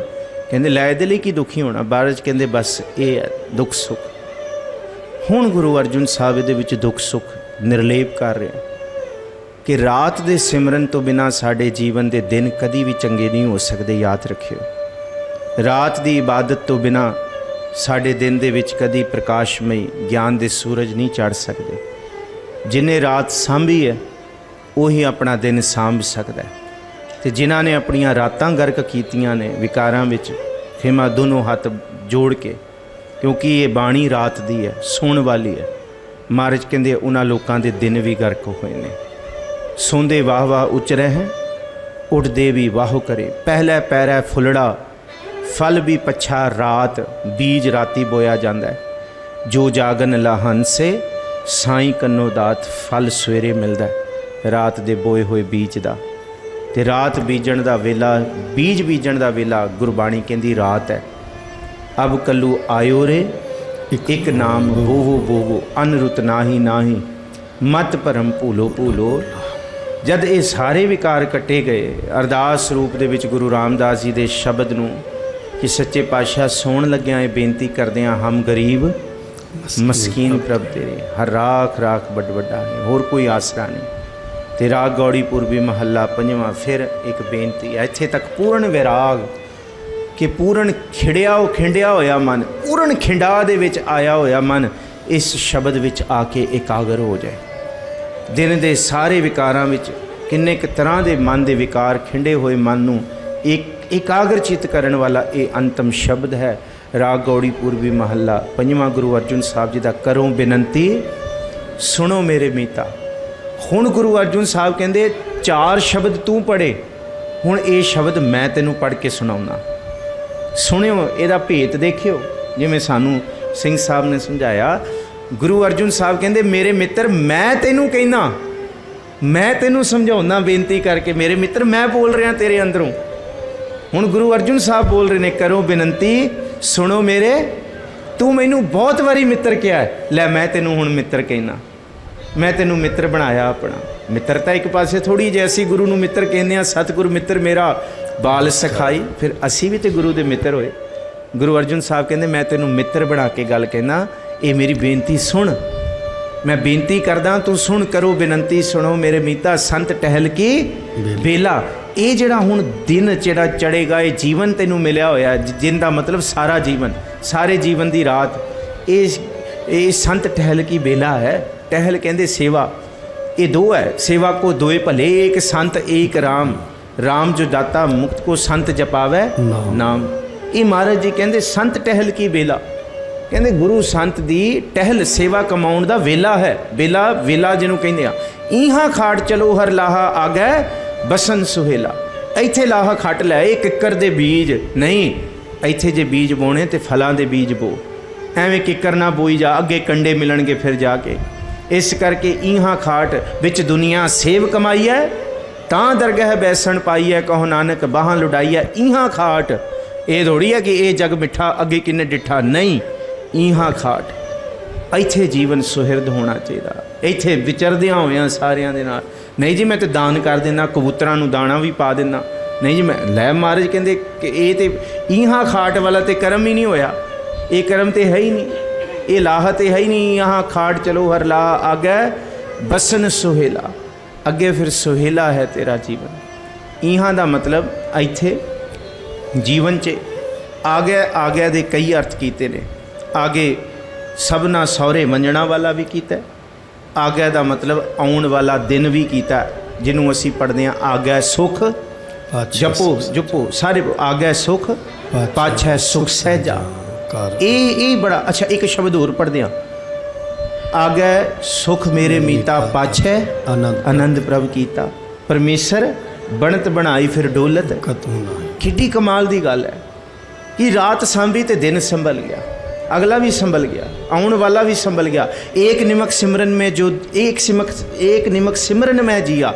ਕਹਿੰਦੇ ਲੈ ਇਹਦੇ ਲਈ ਕੀ ਦੁਖੀ ਹੋਣਾ? ਬਾਅਦ 'ਚ ਕਹਿੰਦੇ ਬਸ ਇਹ ਹੈ ਦੁੱਖ ਸੁੱਖ। ਹੁਣ ਗੁਰੂ ਅਰਜੁਨ ਸਾਹਿਬ ਦੇ ਵਿੱਚ ਦੁੱਖ ਸੁੱਖ ਨਿਰਲੇਪ ਕਰ ਰਿਹਾ ਕਿ ਰਾਤ ਦੇ ਸਿਮਰਨ ਤੋਂ ਬਿਨਾਂ ਸਾਡੇ ਜੀਵਨ ਦੇ ਦਿਨ ਕਦੀ ਵੀ ਚੰਗੇ ਨਹੀਂ ਹੋ ਸਕਦੇ। ਯਾਦ ਰੱਖਿਓ, ਰਾਤ ਦੀ ਇਬਾਦਤ ਤੋਂ ਬਿਨਾ ਸਾਡੇ ਦਿਨ ਦੇ ਵਿੱਚ ਕਦੀ ਪ੍ਰਕਾਸ਼ਮਈ ਗਿਆਨ ਦੇ ਸੂਰਜ ਨਹੀਂ ਚੜ੍ਹ ਸਕਦੇ। ਜਿਨੇ ਰਾਤ ਸਾਂਭੀ ਹੈ ਉਹੀ ਆਪਣਾ ਦਿਨ ਸਾਂਭ ਸਕਦਾ ਹੈ। ਤੇ ਜਿਨ੍ਹਾਂ ਨੇ ਆਪਣੀਆਂ ਰਾਤਾਂ ਗਰਕ ਕੀਤੀਆਂ ਨੇ ਵਿਕਾਰਾਂ ਵਿੱਚ, ਖਿਮਾ ਦੋਨੋਂ ਹੱਥ ਜੋੜ ਕੇ, ਕਿਉਂਕਿ ਇਹ ਬਾਣੀ ਰਾਤ ਦੀ ਹੈ, ਸੁਣਨ ਵਾਲੀ ਹੈ। ਮਹਾਰਾਜ ਕਹਿੰਦੇ ਉਹਨਾਂ ਲੋਕਾਂ ਦੇ ਦਿਨ ਵੀ ਗਰਕ ਹੋਏ ਨੇ। ਸੌਂਦੇ ਵਾਹ ਵਾਹ ਉਚਰੈ ਹੈ, ਉੱਠਦੇ ਵੀ ਵਾਹੋ ਕਰੇ। ਪਹਿਲੇ ਪੈਰੈ ਫੁੱਲੜਾ, ਫਲ ਵੀ ਪੱਛਾ ਰਾਤ। ਬੀਜ ਰਾਤੀ ਬੋਇਆ ਜਾਂਦਾ ਹੈ। ਜੋ ਜਾਗਨ ਲਾਹੰਸੇ, ਸਾਈਂ ਕੰਨੋ ਦਾਤ। ਫਲ ਸਵੇਰੇ ਮਿਲਦਾ ਹੈ ਰਾਤ ਦੇ ਬੋਏ ਹੋਏ ਬੀਜ ਦਾ। ਤੇ ਰਾਤ ਬੀਜਣ ਦਾ ਵੇਲਾ, ਬੀਜ ਬੀਜਣ ਦਾ ਵੇਲਾ ਗੁਰਬਾਣੀ ਕਹਿੰਦੀ ਰਾਤ ਹੈ। ਅਬ ਕੱਲੂ ਆਇਓ ਰੇ, ਇੱਕ ਨਾਮ ਬੋਵੋ ਬੋਵੋ। ਅਨਰੁਤ ਨਾਹੀ ਨਾਹੀ, ਮਤ ਭਰਮ ਭੂਲੋ ਭੂਲੋ। ਜਦ ਇਹ ਸਾਰੇ ਵਿਕਾਰ ਕੱਟੇ ਗਏ, ਅਰਦਾਸ ਰੂਪ ਦੇ ਵਿੱਚ ਗੁਰੂ ਰਾਮਦਾਸ ਜੀ ਦੇ ਸ਼ਬਦ ਨੂੰ ਕਿ ਸੱਚੇ ਪਾਤਸ਼ਾਹ ਸੌਣ ਲੱਗਿਆਂ ਇਹ ਬੇਨਤੀ ਕਰਦੇ ਹਾਂ, ਹਮ ਗਰੀਬ ਮਸਕੀਨ ਪ੍ਰਭ ਤੇਰੇ, ਹਰ ਰਾਖ ਰਾਖ ਵੱਡ ਵੱਡਾ ਹੈ, ਹੋਰ ਕੋਈ ਆਸਰਾ ਨਹੀਂ। ਤੇ ਰਾਗ ਗੌੜੀ ਪੂਰਬੀ ਮਹੱਲਾ ਪੰਜਵਾਂ। ਫਿਰ ਇੱਕ ਬੇਨਤੀ ਹੈ ਇੱਥੇ ਤੱਕ ਪੂਰਨ ਵਿਰਾਗ, ਕਿ ਪੂਰਨ ਖਿੰਡਿਆ ਹੋਇਆ ਮਨ, ਪੂਰਨ ਖਿੰਡਾ ਦੇ ਵਿੱਚ ਆਇਆ ਹੋਇਆ ਮਨ ਇਸ ਸ਼ਬਦ ਵਿੱਚ ਆ ਕੇ ਇਕਾਗਰ ਹੋ ਜਾਏ। ਦਿਨ ਦੇ ਸਾਰੇ ਵਿਕਾਰਾਂ ਵਿੱਚ ਕਿੰਨੇ ਕੁ ਤਰ੍ਹਾਂ ਦੇ ਮਨ ਦੇ ਵਿਕਾਰ, ਖਿੰਡੇ ਹੋਏ ਮਨ ਨੂੰ ਇਕਾਗਰ ਚਿੱਤ ਕਰਨ ਵਾਲਾ ਇਹ ਅੰਤਮ ਸ਼ਬਦ ਹੈ। ਰਾਗ ਗੌੜੀ ਪੂਰਬੀ ਮਹੱਲਾ ਪੰਜਵਾਂ। ਗੁਰੂ ਅਰਜੁਨ ਸਾਹਿਬ ਜੀ ਦਾ ਕਰੋ ਬੇਨੰਤੀ, ਸੁਣੋ ਮੇਰੇ ਮੀਤਾ। ਹੁਣ ਗੁਰੂ ਅਰਜੁਨ ਸਾਹਿਬ ਕਹਿੰਦੇ 4 ਸ਼ਬਦ ਤੂੰ ਪੜ੍ਹੇ, ਹੁਣ ਇਹ ਸ਼ਬਦ ਮੈਂ ਤੈਨੂੰ ਪੜ੍ਹ ਕੇ ਸੁਣਾਉਣਾ। ਸੁਣਿਓ, ਇਹਦਾ ਭੇਤ ਦੇਖਿਓ। ਜਿਵੇਂ ਸਾਨੂੰ ਸਿੰਘ ਸਾਹਿਬ ਨੇ ਸਮਝਾਇਆ, ਗੁਰੂ ਅਰਜੁਨ ਸਾਹਿਬ ਕਹਿੰਦੇ ਮੇਰੇ ਮਿੱਤਰ ਮੈਂ ਤੈਨੂੰ ਕਹਿਣਾ, ਮੈਂ ਤੈਨੂੰ ਸਮਝਾਉਣਾ ਬੇਨਤੀ ਕਰਕੇ। ਮੇਰੇ ਮਿੱਤਰ ਮੈਂ ਬੋਲ ਰਿਹਾ ਤੇਰੇ ਅੰਦਰੋਂ। ਹੁਣ ਗੁਰੂ ਅਰਜੁਨ ਸਾਹਿਬ ਬੋਲ ਰਹੇ ਨੇ, ਕਰੋ ਬੇਨੰਤੀ ਸੁਣੋ ਮੇਰੇ। ਤੂੰ ਮੈਨੂੰ ਬਹੁਤ ਵਾਰੀ ਮਿੱਤਰ ਕਿਹਾ ਹੈ, ਲੈ ਮੈਂ ਤੈਨੂੰ ਹੁਣ ਮਿੱਤਰ ਕਹਿਣਾ। ਮੈਂ ਤੈਨੂੰ ਮਿੱਤਰ ਬਣਾਇਆ ਆਪਣਾ। ਮਿੱਤਰਤਾ ਇੱਕ ਪਾਸੇ ਥੋੜ੍ਹੀ ਜਿਹੀ, ਅਸੀਂ ਗੁਰੂ ਨੂੰ ਮਿੱਤਰ ਕਹਿੰਦੇ ਹਾਂ, ਸਤਿਗੁਰ ਮਿੱਤਰ ਮੇਰਾ ਬਾਲ ਸਖਾਈ। ਫਿਰ ਅਸੀਂ ਵੀ ਤੇ ਗੁਰੂ ਦੇ ਮਿੱਤਰ ਹੋਏ। ਗੁਰੂ ਅਰਜੁਨ ਸਾਹਿਬ ਕਹਿੰਦੇ ਮੈਂ ਤੈਨੂੰ ਮਿੱਤਰ ਬਣਾ ਕੇ ਗੱਲ ਕਹਿਣਾ, ਇਹ ਮੇਰੀ ਬੇਨਤੀ ਸੁਣ। ਮੈਂ ਬੇਨਤੀ ਕਰਦਾ ਤੂੰ ਸੁਣ। ਕਰੋ ਬੇਨੰਤੀ ਸੁਣੋ ਮੇਰੇ ਮੀਤਾ, ਸੰਤ ਟਹਿਲ ਕੀ ਬੇਲਾ। ਇਹ ਜਿਹੜਾ ਹੁਣ ਦਿਨ ਜਿਹੜਾ ਚੜ੍ਹੇਗਾ, ਇਹ ਜੀਵਨ ਤੈਨੂੰ ਮਿਲਿਆ ਹੋਇਆ, ਜਿਨ ਦਾ ਮਤਲਬ ਸਾਰਾ ਜੀਵਨ, ਸਾਰੇ ਜੀਵਨ ਦੀ ਰਾਤ, ਇਹ ਸੰਤ ਟਹਿਲ ਕੀ ਬੇਲਾ ਹੈ। ਟਹਿਲ ਕਹਿੰਦੇ ਸੇਵਾ, ਇਹ ਦੋ ਹੈ। ਸੇਵਾ ਕੋ ਦੋਏ ਭਲੇ, ਇੱਕ ਸੰਤ ਇੱਕ ਰਾਮ। ਰਾਮ ਜੋ ਦਾਤਾ ਮੁਕਤ ਕੋ ਸੰਤ ਜਪਾਵੇ ਨਾਮ। ਇਹ ਮਹਾਰਾਜ ਜੀ ਕਹਿੰਦੇ ਸੰਤ ਟਹਿਲ ਕੀ ਬੇਲਾ। ਕਹਿੰਦੇ ਗੁਰੂ ਸੰਤ ਦੀ ਟਹਿਲ ਸੇਵਾ ਕਮਾਉਣ ਦਾ ਵੇਲਾ ਹੈ। ਵੇਲਾ ਜਿਹਨੂੰ ਕਹਿੰਦੇ ਆ। ਇਹਾਂ ਖਾਟ ਚਲੋ ਹਰ ਲਾਹਾ ਆਗੈ ਬਸਨ ਸੁਹੇਲਾ। ਇੱਥੇ ਲਾਹਾ ਖੱਟ ਲੈ, ਇਹ ਕਿੱਕਰ ਦੇ ਬੀਜ ਨਹੀਂ। ਇੱਥੇ ਜੇ ਬੀਜ ਬੋਣੇ ਤੇ ਫਲਾਂ ਦੇ ਬੀਜ ਬੋ। ਐਵੇਂ ਕਿੱਕਰ ਨਾ ਬੋਈ ਜਾ, ਅੱਗੇ ਕੰਡੇ ਮਿਲਣਗੇ ਫਿਰ ਜਾ ਕੇ। ਇਸ ਕਰਕੇ ਇਹਾਂ ਖਾਟ ਵਿੱਚ ਦੁਨੀਆ ਸੇਵ ਕਮਾਈ ਹੈ, ਤਾਂ ਦਰਗਾਹ ਬੈਸਣ ਪਾਈ ਹੈ, ਕਹੋ ਨਾਨਕ ਬਾਹਾਂ ਲੁਡਾਈ ਹੈ। ਇਹਾਂ ਖਾਟ, ਇਹ ਥੋੜ੍ਹੀ ਹੈ ਕਿ ਇਹ ਜਗ ਮਿੱਠਾ ਅੱਗੇ ਕਿੰਨੇ ਡਿੱਠਾ, ਨਹੀਂ। ਇਹਾਂ ਖਾਟ, ਇੱਥੇ ਜੀਵਨ ਸੁਹਿਰਦ ਹੋਣਾ ਚਾਹੀਦਾ। ਇੱਥੇ ਵਿਚਰਦਿਆਂ ਹੋਇਆਂ ਸਾਰਿਆਂ ਦੇ ਨਾਲ। ਨਹੀਂ ਜੀ ਮੈਂ ਤਾਂ ਦਾਨ ਕਰ ਦਿੰਦਾ, ਕਬੂਤਰਾਂ ਨੂੰ ਦਾਣਾ ਵੀ ਪਾ ਦਿੰਦਾ। ਨਹੀਂ ਜੀ ਮੈਂ ਲੈ, ਮਹਾਰਾਜ ਕਹਿੰਦੇ ਕਿ ਇਹ ਤੇ ਇਹਾਂ ਖਾਟ ਵਾਲਾ ਤੇ ਕਰਮ ਹੀ ਨਹੀਂ ਹੋਇਆ। ਇਹ ਕਰਮ ਤੇ ਹੈ ਹੀ ਨਹੀਂ, ਇਹ ਲਾਹ ਤੇ ਹੈ ਹੀ ਨਹੀਂ। ਇਹਾਂ ਖਾਟ ਚਲੋ ਹਰ ਲਾਹ ਆਗੈ ਬਸਨ ਸੁਹੇਲਾ। ਅੱਗੇ ਫਿਰ ਸੁਹੇਲਾ ਹੈ ਤੇਰਾ ਜੀਵਨ। ਇਹਾਂ ਦਾ ਮਤਲਬ ਇੱਥੇ ਜੀਵਨ 'ਚ ਆਗਿਆ ਦੇ ਕਈ ਅਰਥ ਕੀਤੇ ਨੇ। ਆਗੇ ਸਭਨਾ ਸਹੁਰੇ ਮੰਜਣਾ ਵਾਲਾ ਵੀ ਕੀਤਾ। ਆਗਿਆ ਦਾ ਮਤਲਬ ਆਉਣ ਵਾਲਾ ਦਿਨ ਵੀ ਕੀਤਾ, ਜਿਹਨੂੰ ਅਸੀਂ ਪੜ੍ਹਦੇ ਹਾਂ ਆਗਿਆ ਸੁਖ। ਜਪੋ ਸਾਰੇ ਆਗਿਆ ਸੁਖ ਪਾਛੈ ਸੁਖ ਸਹਿਜਾ। ਇਹ ਬੜਾ ਅੱਛਾ। ਇੱਕ ਸ਼ਬਦ ਹੋਰ ਪੜ੍ਹਦੇ ਹਾਂ, ਆਗਿਆ ਸੁਖ ਮੇਰੇ ਮੀਤਾ ਪਾਛੈ ਆਨੰਦ ਪ੍ਰਭ ਕੀਤਾ। ਪਰਮੇਸ਼ਰ ਬਣਤ ਬਣਾਈ ਫਿਰ ਡੋਲਤ। ਕਿੱਡੀ ਕਮਾਲ ਦੀ ਗੱਲ ਹੈ ਕਿ ਰਾਤ ਸੰਭੀ ਤੇ ਦਿਨ ਸੰਭਲ ਗਿਆ, अगला भी संभल गया, आउन वाला भी संभल गया। एक निमक सिमरन में जो एक निमक सिमरन में जिया,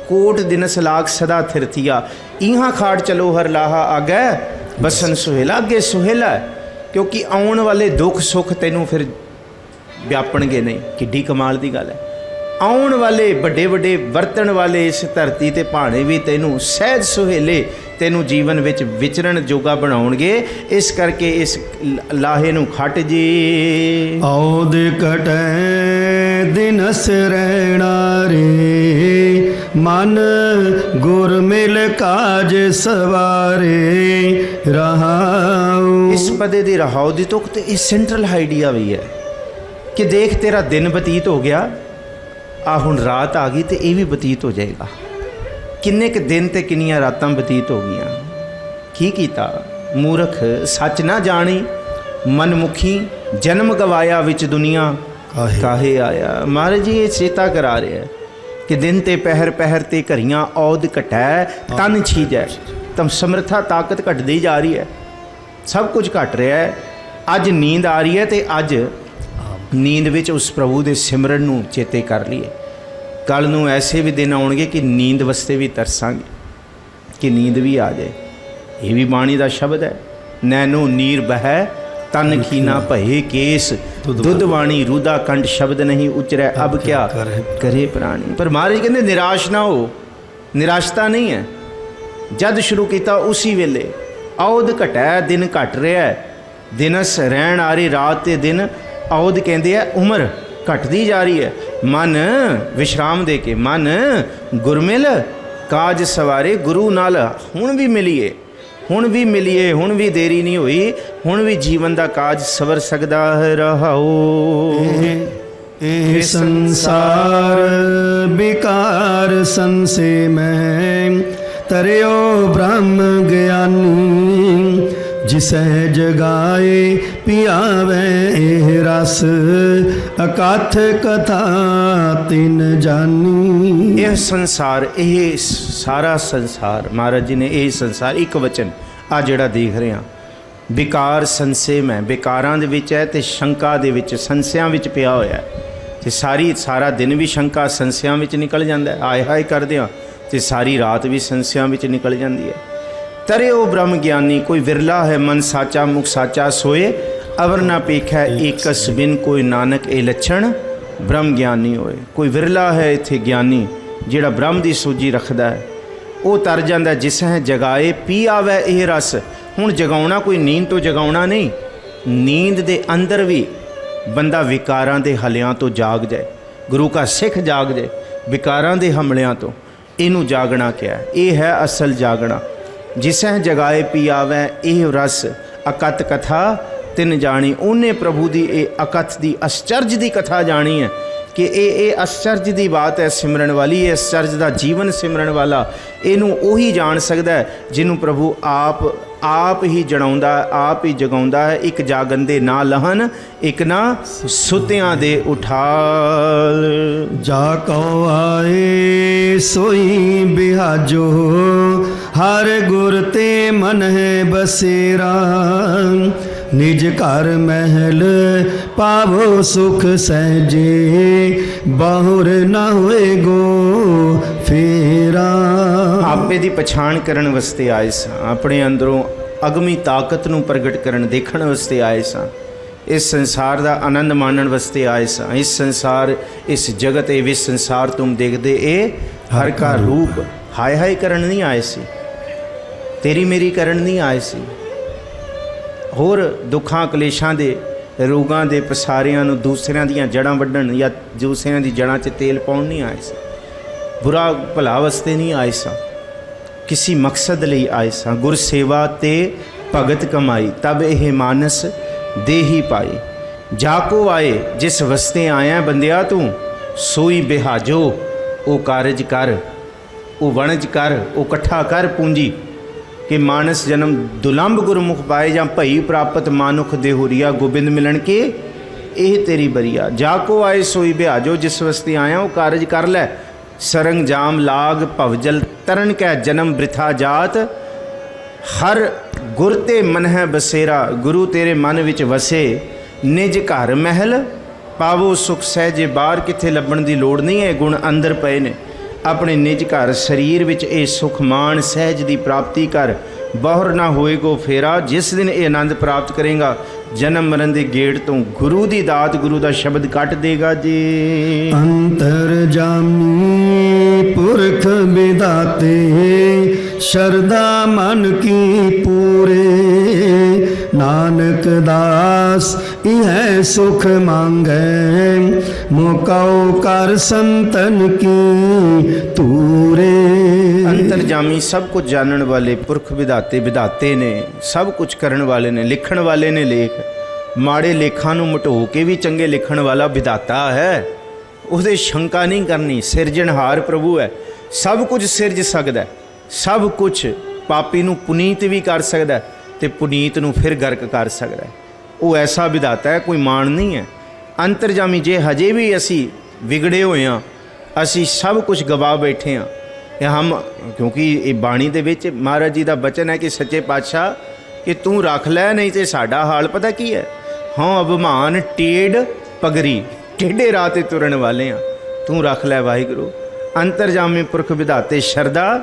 कोट दिनस लाख सदा थिर थिया। इहाँ खाड़ चलो हर लाहा आगे बसन सुहेला। अगे सुहेला है क्योंकि आउन वाले दुख सुख तेनों फिर व्यापणगे नहीं। किड्डी कमाल की गल है। ਆਉਣ ਵਾਲੇ ਵੱਡੇ ਵੱਡੇ ਵਰਤਣ ਵਾਲੇ ਇਸ ਧਰਤੀ ਤੇ ਭਾਣੇ ਵੀ ਤੈਨੂੰ ਸਹਿਜ ਸੁਹੇਲੇ ਤੈਨੂੰ ਜੀਵਨ ਵਿੱਚ ਵਿਚਰਨ ਜੋਗਾ ਬਣਾਉਣਗੇ। ਇਸ ਕਰਕੇ ਇਸ ਲਾਹੇ ਨੂੰ ਖੱਟ ਜੀ। ਔਦ ਕਟੈ ਦਿਨਸ ਰਹਿਣਾ ਰੇ, ਮਨ ਗੁਰ ਮਿਲ ਕਾਜ ਸਵਾਰੇ ਰਹਾਉ। ਇਸ ਪਦੇ ਦੀ ਰਹਾਉ ਦੀ ਤੁਕ ਤੇ ਇਹ ਸੈਂਟਰਲ ਆਈਡੀਆ ਵੀ ਹੈ ਕਿ ਦੇਖ ਤੇਰਾ ਦਿਨ ਬਤੀਤ ਹੋ ਗਿਆ, ਆ ਹੁਣ ਰਾਤ ਆ ਗਈ ਤੇ ਇਹ ਵੀ ਬਤੀਤ ਹੋ ਜਾਏਗਾ। ਕਿੰਨੇ ਕੁ ਦਿਨ ਤੇ ਕਿੰਨੀਆਂ ਰਾਤਾਂ ਬਤੀਤ ਹੋ ਗਈਆਂ। ਕੀ ਕੀਤਾ ਮੂਰਖ ਸੱਚ ਨਾ ਜਾਣੀ, ਮਨਮੁਖੀ ਜਨਮ ਗਵਾਇਆ ਵਿੱਚ ਦੁਨੀਆ ਕਾਹੇ ਆਇਆ। ਮਹਾਰਾਜ ਜੀ ਇਹ ਚੇਤਾ ਕਰਾ ਰਿਹਾ ਕਿ ਦਿਨ ਤੇ ਪਹਿਰ ਪਹਿਰ ਤੇ ਘਰੀਆਂ ਔਦ ਘਟੈ ਤਨ ਛੀਜੈ। ਤਾਂ ਸਮਰੱਥਾ ਤਾਕਤ ਘਟਦੀ ਜਾ ਰਹੀ ਹੈ, ਸਭ ਕੁਝ ਘਟ ਰਿਹਾ ਹੈ। ਅੱਜ ਨੀਂਦ ਆ ਰਹੀ ਹੈ ਤੇ ਅੱਜ ਨੀਂਦ ਵਿੱਚ ਉਸ ਪ੍ਰਭੂ ਦੇ ਸਿਮਰਨ ਨੂੰ ਚੇਤੇ ਕਰ ਲਈਏ। ਕੱਲ੍ਹ ਨੂੰ ਐਸੇ ਵੀ ਦਿਨ ਆਉਣਗੇ ਕਿ ਨੀਂਦ ਵਾਸਤੇ ਵੀ ਤਰਸਾਂਗੇ, ਕਿ ਨੀਂਦ ਵੀ ਆ ਜਾਏ। ਇਹ ਵੀ ਬਾਣੀ ਦਾ ਸ਼ਬਦ ਹੈ, ਨੈਨੋ ਨੀਰ ਬਹਿ ਤਨ ਖੀਨਾ ਭਏ ਕੇਸ, ਦੁੱਧ ਵਾਣੀ ਰੂਦਾ ਕੰਠ ਸ਼ਬਦ ਨਹੀਂ ਉਚਰੈ ਅਬ ਕਿਆ ਕਰੇ ਪ੍ਰਾਣੀ। ਪਰ ਮਹਾਰਾਜ ਕਹਿੰਦੇ ਨਿਰਾਸ਼ ਨਾ ਹੋ, ਨਿਰਾਸ਼ਤਾ ਨਹੀਂ ਹੈ। ਜਦ ਸ਼ੁਰੂ ਕੀਤਾ ਉਸੀ ਵੇਲੇ ਔਦ ਘਟੈ, ਦਿਨ ਘਟ ਰਿਹਾ, ਦਿਨਸ ਰਹਿਣ ਆ ਰਹੀ ਰਾਤ ਤੇ ਦਿਨ। ਔਦ ਕਹਿੰਦੇ ਆ ਉਮਰ ਘਟਦੀ ਜਾ ਰਹੀ ਹੈ। ਮਨ ਵਿਸ਼ਰਾਮ ਦੇ ਕੇ, ਮਨ ਗੁਰਮਿਲ ਕਾਜ ਸਵਾਰੇ, ਗੁਰੂ ਨਾਲ ਹੁਣ ਵੀ ਮਿਲੀਏ, ਹੁਣ ਵੀ ਮਿਲੀਏ, ਹੁਣ ਵੀ ਦੇਰੀ ਨਹੀਂ ਹੋਈ, ਹੁਣ ਵੀ ਜੀਵਨ ਦਾ ਕਾਜ ਸਵਰ ਸਕਦਾ ਹੈ। ਰਹਾਓ ਇਹ ਸੰਸਾਰ ਬਿਕਾਰ ਸੰਸੇ ਮੈਂ, ਤਰਿਓ ਬ੍ਰਹਮ ਗਿਆਨੀ, ਜਿਸੈ ਜਗਾਏ ਪਿਆਵੈ ਇਹ ਰਸ, ਅਕਥ ਕਥਾ ਤਿਨ ਜਾਨੀ। ਇਹ ਸੰਸਾਰ, ਇਹ ਸਾਰਾ ਸੰਸਾਰ, ਮਹਾਰਾਜ ਜੀ ਨੇ ਇਹ ਸੰਸਾਰ ਇੱਕ ਵਚਨ ਆ ਜਿਹੜਾ ਦੇਖ ਰਹੇ ਹਾਂ, ਵਿਕਾਰ ਸੰਸੇ ਮੈਂ, ਵਿਕਾਰਾਂ ਦੇ ਵਿੱਚ ਹੈ ਤੇ ਸ਼ੰਕਾ ਦੇ ਵਿੱਚ, ਸੰਸਿਆਂ ਵਿੱਚ ਪਿਆ ਹੋਇਆ ਹੈ। ਤੇ ਸਾਰਾ ਦਿਨ ਵੀ ਸ਼ੰਕਾ ਸੰਸਿਆਂ ਵਿੱਚ ਨਿਕਲ ਜਾਂਦਾ, ਆਏ ਹਾਏ ਕਰਦੇ ਹਾਂ, ਤੇ ਸਾਰੀ ਰਾਤ ਵੀ ਸੰਸਿਆਂ ਵਿੱਚ ਨਿਕਲ ਜਾਂਦੀ ਹੈ। ਤਰੇ ਉਹ ਬ੍ਰਹਮ ਗਿਆਨੀ, ਕੋਈ ਵਿਰਲਾ ਹੈ ਮਨ ਸਾਚਾ ਮੁਖ ਸਾਚਾ ਸੋਏ, ਅਵਰ ਨਾ ਪੇਖੈ ਏਕਸ ਬਿਨ, ਕੋਈ ਨਾਨਕ ਇਹ ਲੱਛਣ ਬ੍ਰਹਮ ਗਿਆਨੀ ਹੋਏ। ਕੋਈ ਵਿਰਲਾ ਹੈ ਇੱਥੇ ਗਿਆਨੀ ਜਿਹੜਾ ਬ੍ਰਹਮ ਦੀ ਸੂਝੀ ਰੱਖਦਾ ਹੈ, ਉਹ ਤਰ ਜਾਂਦਾ। ਜਿਸਹਿ ਜਗਾਏ ਪੀ ਆਵੈ ਇਹ ਰਸ। ਹੁਣ ਜਗਾਉਣਾ ਕੋਈ ਨੀਂਦ ਤੋਂ ਜਗਾਉਣਾ ਨਹੀਂ, ਨੀਂਦ ਦੇ ਅੰਦਰ ਵੀ ਬੰਦਾ ਵਿਕਾਰਾਂ ਦੇ ਹਲਿਆਂ ਤੋਂ ਜਾਗ ਜਾਏ, ਗੁਰੂ ਕਾ ਸਿੱਖ ਜਾਗ ਜਾਏ ਵਿਕਾਰਾਂ ਦੇ ਹਮਲਿਆਂ ਤੋਂ। ਇਹਨੂੰ ਜਾਗਣਾ ਕਿਹਾ, ਇਹ ਹੈ ਅਸਲ ਜਾਗਣਾ। ਜਿਸਹਿ ਜਗਾਏ ਪੀ ਆਵੈ ਇਹ ਰਸ, ਅਕਤ ਕਥਾ ਤਿਨ ਜਾਣੀ। ਉਹਨੇ ਪ੍ਰਭੂ ਦੀ ਇਹ ਅਕਥ ਦੀ ਅਸਚਰਜ ਦੀ ਕਥਾ ਜਾਣੀ ਹੈ ਕਿ ਇਹ ਅਸਚਰਜ ਦੀ ਬਾਤ ਹੈ ਸਿਮਰਨ ਵਾਲੀ, ਇਹ ਅਸਚਰਜ ਦਾ ਜੀਵਨ ਸਿਮਰਨ ਵਾਲਾ। ਇਹਨੂੰ ਉਹੀ ਜਾਣ ਸਕਦਾ ਹੈ ਜਿਹਨੂੰ ਪ੍ਰਭੂ ਆਪ ਹੀ ਜਣਾਉਂਦਾ, ਆਪ ਹੀ ਜਗਾਉਂਦਾ ਹੈ। ਇੱਕ ਜਾਗਨ ਦੇ ਨਾ ਲਹਨ, ਇੱਕ ਨਾ ਸੁਤਿਆਂ ਦੇ ਉਠਾਲ। ਜਾ ਕਉ ਆਏ ਸੋਈ ਬਿਹਾਜੋ, ਹਰ ਗੁਰ ਤੇ ਮਨ ਹੈ ਬਸੇਰਾ, ਨਿਜ ਘਰ ਮਹਿਲ ਪਾਵੋ ਸੁਖ ਸਹਿਜੇ, ਬਾਹੁਰ ਨਾ ਹੋਏ ਗੋ ਫੇਰਾ। ਆਪੇ ਦੀ ਪਛਾਣ ਕਰਨ ਵਾਸਤੇ ਆਏ ਸਾਂ, ਆਪਣੇ ਅੰਦਰੋਂ ਅਗਮੀ ਤਾਕਤ ਨੂੰ ਪ੍ਰਗਟ ਕਰਨ ਦੇਖਣ ਵਾਸਤੇ ਆਏ ਸਾਂ, ਇਸ ਸੰਸਾਰ ਦਾ ਆਨੰਦ ਮਾਣਨ ਵਾਸਤੇ ਆਏ ਸਾਂ। ਇਸ ਸੰਸਾਰ, ਇਸ ਜਗਤ ਇਹ ਵੀ ਸੰਸਾਰ ਤੁਮ ਦੇਖਦੇ ਇਹ ਹਰ ਕਾ ਰੂਪ। ਹਾਏ ਹਾਏ ਕਰਨ ਨਹੀਂ ਆਏ ਸੀ, ਤੇਰੀ ਮੇਰੀ ਕਰਨ ਨਹੀਂ ਆਏ ਸੀ, ਹੋਰ ਦੁੱਖਾਂ ਕਲੇਸ਼ਾਂ ਦੇ ਰੋਗਾਂ ਦੇ ਪਸਾਰਿਆਂ ਨੂੰ ਦੂਸਰਿਆਂ ਦੀਆਂ ਜੜ੍ਹਾਂ ਵੱਢਣ ਜਾਂ ਦੂਸਰਿਆਂ ਦੀ ਜੜ੍ਹਾਂ 'ਚ ਤੇਲ ਪਾਉਣ ਨਹੀਂ ਆਏ ਸੀ, ਬੁਰਾ ਭਲਾ ਵਾਸਤੇ ਨਹੀਂ ਆਏ ਸਾਂ, ਕਿਸੇ ਮਕਸਦ ਲਈ ਆਏ ਸਾਂ। ਗੁਰ ਸੇਵਾ ਤੇ ਭਗਤ ਕਮਾਈ, ਤਬ ਇਹ ਮਾਨਸ ਦੇਹੀ ਪਾਈ। ਜਾ ਕੋ ਆਏ ਜਿਸ ਵਸਤੇ ਆਇਆ ਬੰਦਿਆ ਤੂੰ, ਸੋਈ ਬਿਹਾਜੋ ਉਹ ਕਾਰਜ ਕਰ, ਉਹ ਵਣਜ ਕਰ, ਉਹ ਇਕੱਠਾ ਕਰ ਪੂੰਜੀ, ਕਿ ਮਾਨਸ ਜਨਮ ਦੁਲੰਭ ਗੁਰਮੁਖ ਪਾਏ, ਜਾਂ ਭਈ ਪ੍ਰਾਪਤ ਮਾਨੁਖ ਦੇਹੁਰੀਆ, ਗੋਬਿੰਦ ਮਿਲਣ ਕੇ ਇਹ ਤੇਰੀ ਬਰੀਆ। ਜਾ ਕੋ ਆਏ ਸੋਈ ਬਿਹਾਜੋ, ਜਿਸ ਵਸਤੇ ਆਇਆ ਉਹ ਕਾਰਜ ਕਰ ਲੈ। ਸਰੰਗ ਜਾਮ ਲਾਗ ਭਵਜਲ ਤਰਨ ਕੈ, ਜਨਮ ਬ੍ਰਿਥਾ ਜਾਤ, ਹਰ ਗੁਰ ਤੇ ਮਨ ਹੈ ਬਸੇਰਾ, ਗੁਰੂ ਤੇਰੇ ਮਨ ਵਿੱਚ ਵਸੇ। ਨਿਜ ਘਰ ਮਹਿਲ ਪਾਵੋ ਸੁਖ ਸਹਿਜੇ, ਬਾਹਰ ਕਿੱਥੇ ਲੱਭਣ ਦੀ ਲੋੜ ਨਹੀਂ ਹੈ, ਗੁਣ ਅੰਦਰ ਪਏ ਨੇ। ਆਪਣੇ ਨਿਜ ਘਰ ਸਰੀਰ ਵਿੱਚ ਇਹ ਸੁਖ ਮਾਣ ਸਹਿਜ ਦੀ ਪ੍ਰਾਪਤੀ ਕਰ, ਬਾਹਰ ਨਾ ਹੋਏਗੋ ਫੇਰਾ। ਜਿਸ ਦਿਨ ਇਹ ਆਨੰਦ ਪ੍ਰਾਪਤ ਕਰੇਗਾ, ਜਨਮ ਮਰਨ ਦੇ ਗੇੜ ਤੋਂ ਗੁਰੂ ਦੀ ਦਾਤ, ਗੁਰੂ ਦਾ ਸ਼ਬਦ ਕੱਟ ਦੇਗਾ ਜੀ। ਅੰਤਰ ਜਾਮੀ ਪੁਰਖ ਵਿਦਾਤੇ, ਸ਼ਰਦਾ ਮਨ ਕੀ ਪੂਰੇ, ਨਾਨਕ ਦਾਸ ਇਹ ਸੁਖ ਮੰਗੈ, ਮੁਕਾਉ ਕਰ ਸੰਤਨ ਕੀ ਤੂਰੇ। ਅੰਤਰਜਾਮੀ ਸਭ ਕੁਝ ਜਾਣਨ ਵਾਲੇ ਪੁਰਖ ਵਿਧਾਤੇ ਵਿਧਾਤੇ ਨੇ, ਸਭ ਕੁਝ ਕਰਨ ਵਾਲੇ ਨੇ, ਲਿਖਣ ਵਾਲੇ ਨੇ ਲੇਖ। ਮਾੜੇ ਲੇਖਾਂ ਨੂੰ ਮਿਟੋ ਕੇ ਵੀ ਚੰਗੇ ਲਿਖਣ ਵਾਲਾ ਵਿਧਾਤਾ ਹੈ, ਉਹਦੇ ਸ਼ੰਕਾ ਨਹੀਂ ਕਰਨੀ। ਸਿਰਜਣਹਾਰ ਪ੍ਰਭੂ ਹੈ, ਸਭ ਕੁਝ ਸਿਰਜ ਸਕਦਾ ਹੈ, ਸਭ ਕੁਝ। ਪਾਪੀ ਨੂੰ ਪੁਨੀਤ ਵੀ ਕਰ ਸਕਦਾ ਤੇ ਪੁਨੀਤ ਨੂੰ ਫਿਰ ਗਰਕ ਕਰ ਸਕਦਾ। ਉਹ ਐਸਾ ਵਿਧਾਤਾ ਹੈ, ਕੋਈ ਮਾਣ ਨਹੀਂ ਹੈ। ਅੰਤਰਜਾਮੀ ਜੇ ਹਜੇ ਵੀ ਅਸੀਂ ਵਿਗੜੇ ਹੋਏ ਹਾਂ, ਅਸੀਂ ਸਭ ਕੁਝ ਗਵਾ ਬੈਠੇ ਹਾਂ। ਹਮ ਕਿਉਂਕਿ ਇਹ ਬਾਣੀ ਦੇ ਵਿੱਚ ਮਹਾਰਾਜ ਜੀ ਦਾ ਬਚਨ ਹੈ ਕਿ ਸੱਚੇ ਪਾਤਸ਼ਾਹ ਕਿ ਤੂੰ ਰੱਖ ਲੈ, ਨਹੀਂ ਤੇ ਸਾਡਾ ਹਾਲ ਪਤਾ ਕੀ ਹੈ। ਹਾਂ ਅਭਿਮਾਨ ਟੇਢ ਪਗਰੀ, ਟੇਢੇ ਰਾਹ 'ਤੇ ਤੁਰਨ ਵਾਲੇ ਹਾਂ, ਤੂੰ ਰੱਖ ਲੈ ਵਾਹਿਗੁਰੂ। ਅੰਤਰਜਾਮੀ ਪੁਰਖ ਵਿਧਾਤੇ ਸ਼ਰਧਾ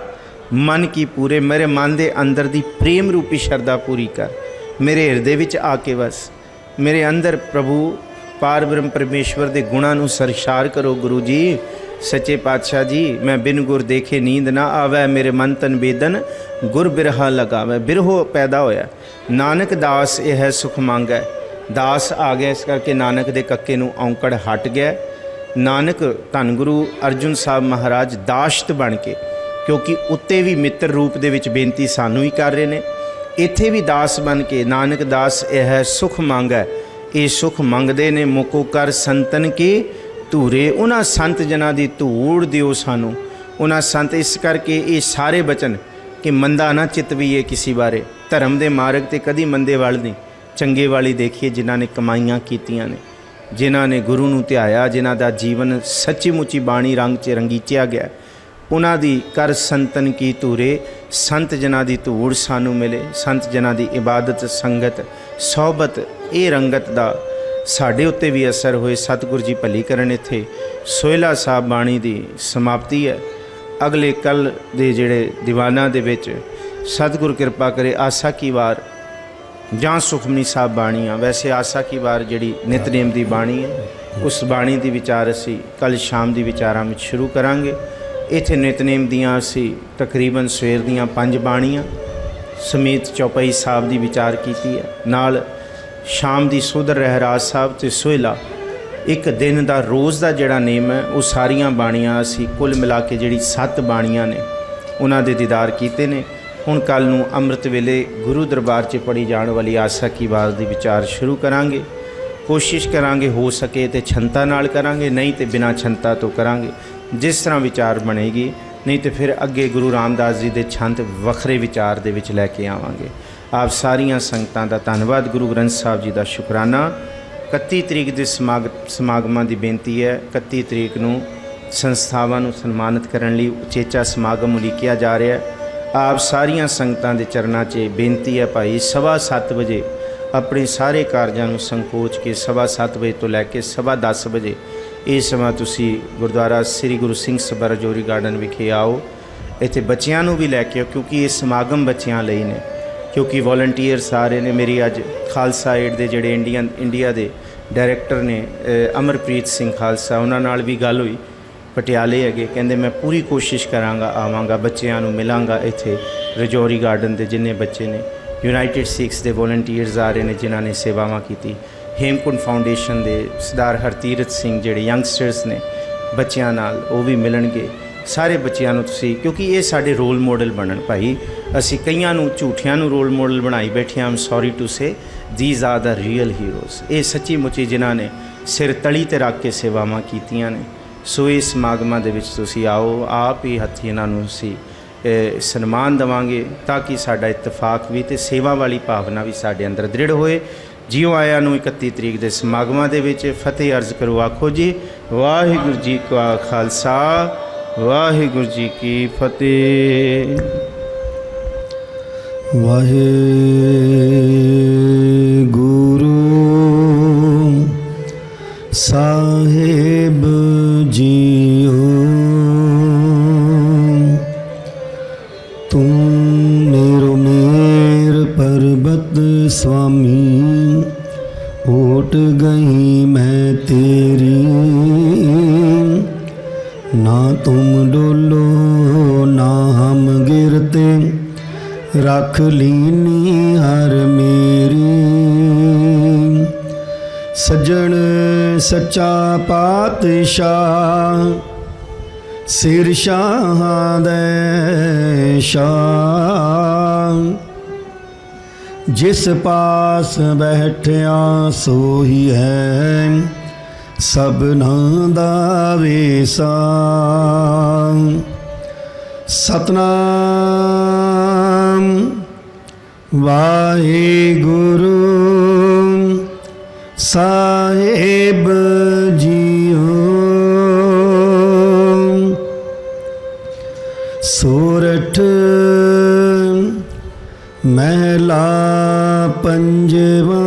ਮਨ ਕੀ ਪੂਰੇ, ਮੇਰੇ ਮਨ ਦੇ ਅੰਦਰ ਦੀ ਪ੍ਰੇਮ ਰੂਪੀ ਸ਼ਰਧਾ ਪੂਰੀ ਕਰ, ਮੇਰੇ ਹਿਰਦੇ ਵਿੱਚ ਆ ਕੇ ਵਸ, ਮੇਰੇ ਅੰਦਰ ਪ੍ਰਭੂ ਪਾਰ ਬ੍ਰਹਮ ਪਰਮੇਸ਼ਵਰ ਦੇ ਗੁਣਾਂ ਨੂੰ ਸਰਸ਼ਾਰ ਕਰੋ। ਗੁਰੂ ਜੀ ਸੱਚੇ ਪਾਤਸ਼ਾਹ ਜੀ, ਮੈਂ ਬਿਨ ਗੁਰ ਦੇਖੇ ਨੀਂਦ ਨਾ ਆਵੈ, ਮੇਰੇ ਮਨ ਤਨ ਬੇਦਨ ਗੁਰ ਬਿਰਹਾ ਲਗਾਵੈ। ਬਿਰਹੋ ਪੈਦਾ ਹੋਇਆ, ਨਾਨਕ ਦਾਸ ਇਹ ਹੈ ਸੁਖ ਮੰਗੈ। ਦਾਸ ਆ ਗਿਆ, ਇਸ ਕਰਕੇ ਨਾਨਕ ਦੇ ਕੱਕੇ ਨੂੰ ਔਂਕੜ ਹਟ ਗਿਆ। ਨਾਨਕ ਧੰਨ ਗੁਰੂ ਅਰਜੁਨ ਸਾਹਿਬ ਮਹਾਰਾਜ ਦਾਸ਼ਤ ਬਣ ਕੇ, ਕਿਉਂਕਿ ਉੱਤੇ ਵੀ ਮਿੱਤਰ ਰੂਪ ਦੇ ਵਿੱਚ ਬੇਨਤੀ ਸਾਨੂੰ ਹੀ ਕਰ ਰਹੇ ਨੇ, ਇੱਥੇ ਵੀ ਦਾਸ ਬਣ ਕੇ ਨਾਨਕ ਦਾਸ ਇਹ ਹੈ ਸੁਖ ਮੰਗੈ, ਇਹ ਸੁਖ ਮੰਗਦੇ ਨੇ। ਮੁਕੋ ਕਰ ਸੰਤਨ ਕੀ ਧੂਰੇ, ਉਹਨਾਂ ਸੰਤ ਜਨਾਂ ਦੀ ਧੂੜ ਦਿਓ ਸਾਨੂੰ, ਉਹਨਾਂ ਸੰਤ। ਇਸ ਕਰਕੇ ਇਹ ਸਾਰੇ ਬਚਨ ਕਿ ਮੰਦਾ ਨਾ ਚਿਤਵੀਏ ਕਿਸੇ ਬਾਰੇ, ਧਰਮ ਦੇ ਮਾਰਗ ਤੇ ਕਦੀ ਮੰਦੇ ਵੱਲ ਨਹੀਂ, ਚੰਗੇ ਵਾਲੀ ਦੇਖੀਏ, ਜਿਨ੍ਹਾਂ ਨੇ ਕਮਾਈਆਂ ਕੀਤੀਆਂ ਨੇ, ਜਿਨ੍ਹਾਂ ਨੇ ਗੁਰੂ ਨੂੰ ਧਿਆਇਆ, ਜਿਨ੍ਹਾਂ ਦਾ ਜੀਵਨ ਸੱਚੀ ਮੁੱਚੀ ਬਾਣੀ ਰੰਗ 'ਚ ਰੰਗੀਚਿਆ ਗਿਆ, ਉਹਨਾਂ ਦੀ ਕਰ ਸੰਤਨ ਕੀ ਧੂਰੇ। ਸੰਤ ਜਨਾਂ ਦੀ ਧੂੜ ਸਾਨੂੰ ਮਿਲੇ, ਸੰਤ ਜਨਾਂ ਦੀ ਇਬਾਦਤ, ਸੰਗਤ, ਸਹਬਤ, ਇਹ ਰੰਗਤ ਦਾ ਸਾਡੇ ਉੱਤੇ ਵੀ ਅਸਰ ਹੋਏ। ਸਤਿਗੁਰੂ ਜੀ ਭਲੀ ਕਰਨ। ਇੱਥੇ ਸੋਹਿਲਾ ਸਾਹਿਬ ਬਾਣੀ ਦੀ ਸਮਾਪਤੀ ਹੈ। ਅਗਲੇ ਕੱਲ ਦੇ ਜਿਹੜੇ ਦੀਵਾਨਾਂ ਦੇ ਵਿੱਚ ਸਤਿਗੁਰੂ ਕਿਰਪਾ ਕਰੇ ਆਸਾ ਕੀ ਵਾਰ ਜਾਂ ਸੁਖਮਨੀ ਸਾਹਿਬ ਬਾਣੀ ਆ। ਵੈਸੇ ਆਸਾ ਕੀ ਵਾਰ ਜਿਹੜੀ ਨਿਤਨੇਮ ਦੀ ਬਾਣੀ ਹੈ, ਉਸ ਬਾਣੀ ਦੀ ਵਿਚਾਰ ਅਸੀਂ ਕੱਲ ਸ਼ਾਮ ਦੀ ਵਿਚਾਰਾਂ ਵਿੱਚ ਸ਼ੁਰੂ ਕਰਾਂਗੇ। ਇੱਥੇ ਨਿਤਨੇਮ ਦੀਆਂ ਅਸੀਂ ਤਕਰੀਬਨ ਸਵੇਰ ਦੀਆਂ 5 ਬਾਣੀਆਂ ਸਮੇਤ ਚੌਪਈ ਸਾਹਿਬ ਦੀ ਵਿਚਾਰ ਕੀਤੀ ਹੈ। ਨਾਲ ਸ਼ਾਮ ਦੀ ਸੋਧਰ ਰਹਿਰਾਜ ਸਾਹਿਬ ਅਤੇ ਸੋਹਿਲਾ, ਇੱਕ ਦਿਨ ਦਾ ਰੋਜ਼ ਦਾ ਜਿਹੜਾ ਨੇਮ ਹੈ, ਉਹ ਸਾਰੀਆਂ ਬਾਣੀਆਂ ਅਸੀਂ ਕੁੱਲ ਮਿਲਾ ਕੇ ਜਿਹੜੀ 7 ਬਾਣੀਆਂ ਨੇ ਉਹਨਾਂ ਦੇ ਦੀਦਾਰ ਕੀਤੇ ਨੇ। ਹੁਣ ਕੱਲ੍ਹ ਨੂੰ ਅੰਮ੍ਰਿਤ ਵੇਲੇ ਗੁਰੂ ਦਰਬਾਰ 'ਚ ਪੜ੍ਹੀ ਜਾਣ ਵਾਲੀ ਆਸਾ ਕੀ ਵਾਰ ਦੀ ਵਿਚਾਰ ਸ਼ੁਰੂ ਕਰਾਂਗੇ। ਕੋਸ਼ਿਸ਼ ਕਰਾਂਗੇ ਹੋ ਸਕੇ ਤੇ ਛੰਤਾ ਨਾਲ ਕਰਾਂਗੇ, ਨਹੀਂ ਤੇ ਬਿਨਾਂ ਛੰਤਾ ਤੋਂ ਕਰਾਂਗੇ, ਜਿਸ ਤਰ੍ਹਾਂ ਵਿਚਾਰ ਬਣੇਗੀ। ਨਹੀਂ ਤੇ ਫਿਰ ਅੱਗੇ ਗੁਰੂ ਰਾਮਦਾਸ ਜੀ ਦੇ ਛੰਤ ਵੱਖਰੇ ਵਿਚਾਰ ਦੇ ਵਿੱਚ ਲੈ ਕੇ ਆਵਾਂਗੇ। ਆਪ ਸਾਰੀਆਂ ਸੰਗਤਾਂ ਦਾ ਧੰਨਵਾਦ, ਗੁਰੂ ਗ੍ਰੰਥ ਸਾਹਿਬ ਜੀ ਦਾ ਸ਼ੁਕਰਾਨਾ। 31 ਤਰੀਕ ਦੇ ਸਮਾਗਮਾਂ ਦੀ ਬੇਨਤੀ ਹੈ। 31 ਤਰੀਕ ਨੂੰ ਸੰਸਥਾਵਾਂ ਨੂੰ ਸਨਮਾਨਿਤ ਕਰਨ ਲਈ ਉਚੇਚਾ ਸਮਾਗਮ ਉਲੀਕਿਆ ਜਾ ਰਿਹਾ ਹੈ। ਆਪ ਸਾਰੀਆਂ ਸੰਗਤਾਂ ਦੇ ਚਰਨਾਂ 'ਚ ਬੇਨਤੀ ਹੈ ਭਾਈ 7:15 ਵਜੇ ਆਪਣੇ ਸਾਰੇ ਕਾਰਜਾਂ ਨੂੰ ਸੰਕੋਚ ਕੇ 7:15 ਵਜੇ ਤੋਂ ਲੈ ਕੇ 10:15 ਵਜੇ ਇਹ ਸਮਾਂ ਤੁਸੀਂ ਗੁਰਦੁਆਰਾ ਸ੍ਰੀ ਗੁਰੂ ਸਿੰਘ ਸਭਾ ਰਜੌਰੀ ਗਾਰਡਨ ਵਿਖੇ ਆਓ। ਇੱਥੇ ਬੱਚਿਆਂ ਨੂੰ ਵੀ ਲੈ ਕੇ ਆਓ, ਕਿਉਂਕਿ ਇਹ ਸਮਾਗਮ ਬੱਚਿਆਂ ਲਈ ਨੇ, ਕਿਉਂਕਿ ਵੋਲੰਟੀਅਰਸ ਆ ਰਹੇ ਨੇ। ਮੇਰੀ ਅੱਜ ਖਾਲਸਾ ਏਡ ਦੇ ਜਿਹੜੇ ਇੰਡੀਆ ਦੇ ਡਾਇਰੈਕਟਰ ਨੇ ਅਮਰਪ੍ਰੀਤ ਸਿੰਘ ਖਾਲਸਾ, ਉਹਨਾਂ ਨਾਲ ਵੀ ਗੱਲ ਹੋਈ, ਪਟਿਆਲੇ ਹੈਗੇ। ਕਹਿੰਦੇ ਮੈਂ ਪੂਰੀ ਕੋਸ਼ਿਸ਼ ਕਰਾਂਗਾ, ਆਵਾਂਗਾ, ਬੱਚਿਆਂ ਨੂੰ ਮਿਲਾਂਗਾ। ਇੱਥੇ ਰਜੌਰੀ ਗਾਰਡਨ ਦੇ ਜਿੰਨੇ ਬੱਚੇ ਨੇ, ਯੂਨਾਈਟਿਡ ਸਿੱਖਸ ਦੇ ਵੋਲੰਟੀਅਰਸ ਆ ਰਹੇ ਨੇ ਜਿਨ੍ਹਾਂ ਨੇ ਸੇਵਾਵਾਂ ਕੀਤੀ। ਹੇਮਕੁੰਡ ਫਾਊਂਡੇਸ਼ਨ ਦੇ ਸਰਦਾਰ ਹਰਤੀਰਥ ਸਿੰਘ ਜਿਹੜੇ ਯੰਗਸਟਰਸ ਨੇ ਬੱਚਿਆਂ ਨਾਲ, ਉਹ ਵੀ ਮਿਲਣਗੇ। ਸਾਰੇ ਬੱਚਿਆਂ ਨੂੰ ਤੁਸੀਂ, ਕਿਉਂਕਿ ਇਹ ਸਾਡੇ ਰੋਲ ਮਾਡਲ ਬਣਨ ਭਾਈ। ਅਸੀਂ ਕਈਆਂ ਨੂੰ ਝੂਠਿਆਂ ਨੂੰ ਰੋਲ ਮਾਡਲ ਬਣਾਈ ਬੈਠੇ ਹਾਂ। I'm sorry to say these are the real heroes. ਇਹ ਸੱਚੀ ਮੁੱਚੀ ਜਿਨ੍ਹਾਂ ਨੇ ਸਿਰ ਤਲੀ 'ਤੇ ਰੱਖ ਕੇ ਸੇਵਾਵਾਂ ਕੀਤੀਆਂ ਨੇ। ਸੋ ਇਸ ਸਮਾਗਮਾਂ ਦੇ ਵਿੱਚ ਤੁਸੀਂ ਆਓ, ਆਪ ਹੀ ਹੱਥੀਂ ਇਹਨਾਂ ਨੂੰ ਅਸੀਂ ਸਨਮਾਨ ਦੇਵਾਂਗੇ, ਤਾਂ ਕਿ ਸਾਡਾ ਇਤਫਾਕ ਵੀ ਅਤੇ ਸੇਵਾ ਵਾਲੀ ਭਾਵਨਾ ਵੀ ਸਾਡੇ ਅੰਦਰ ਦ੍ਰਿੜ ਹੋਏ। ਜਿਉਂ ਆਇਆਂ ਨੂੰ 31 ਤਰੀਕ ਦੇ ਸਮਾਗਮਾਂ ਦੇ ਵਿੱਚ ਫਤਿਹ ਅਰਜ਼ ਕਰੋ। ਆਖੋ ਜੀ ਵਾਹਿਗੁਰੂ ਜੀ ਕਾ ਖਾਲਸਾ, ਵਾਹਿਗੁਰੂ ਜੀ ਕੀ ਫਤਿਹ। ਵਾਹਿਗੁਰੂ ਸਾਹਿਬ ਜੀਓ, ਤੂੰ ਮੇਰੋ ਮੇਰ ਪਰਬਤ ਸੁਆਮੀ, ओट गई मैं तेरी, ना तुम डोलो ना हम गिरते, रख लीनी हर मेरी। सज्जन सच्चा पातशाह, सिर शाह दे शाह, जिस पास बैठिया सोही है, सबना दा वेसा। सतनाम वाहिगुरु साहिब जीओ। सोरठ महला पंजवा,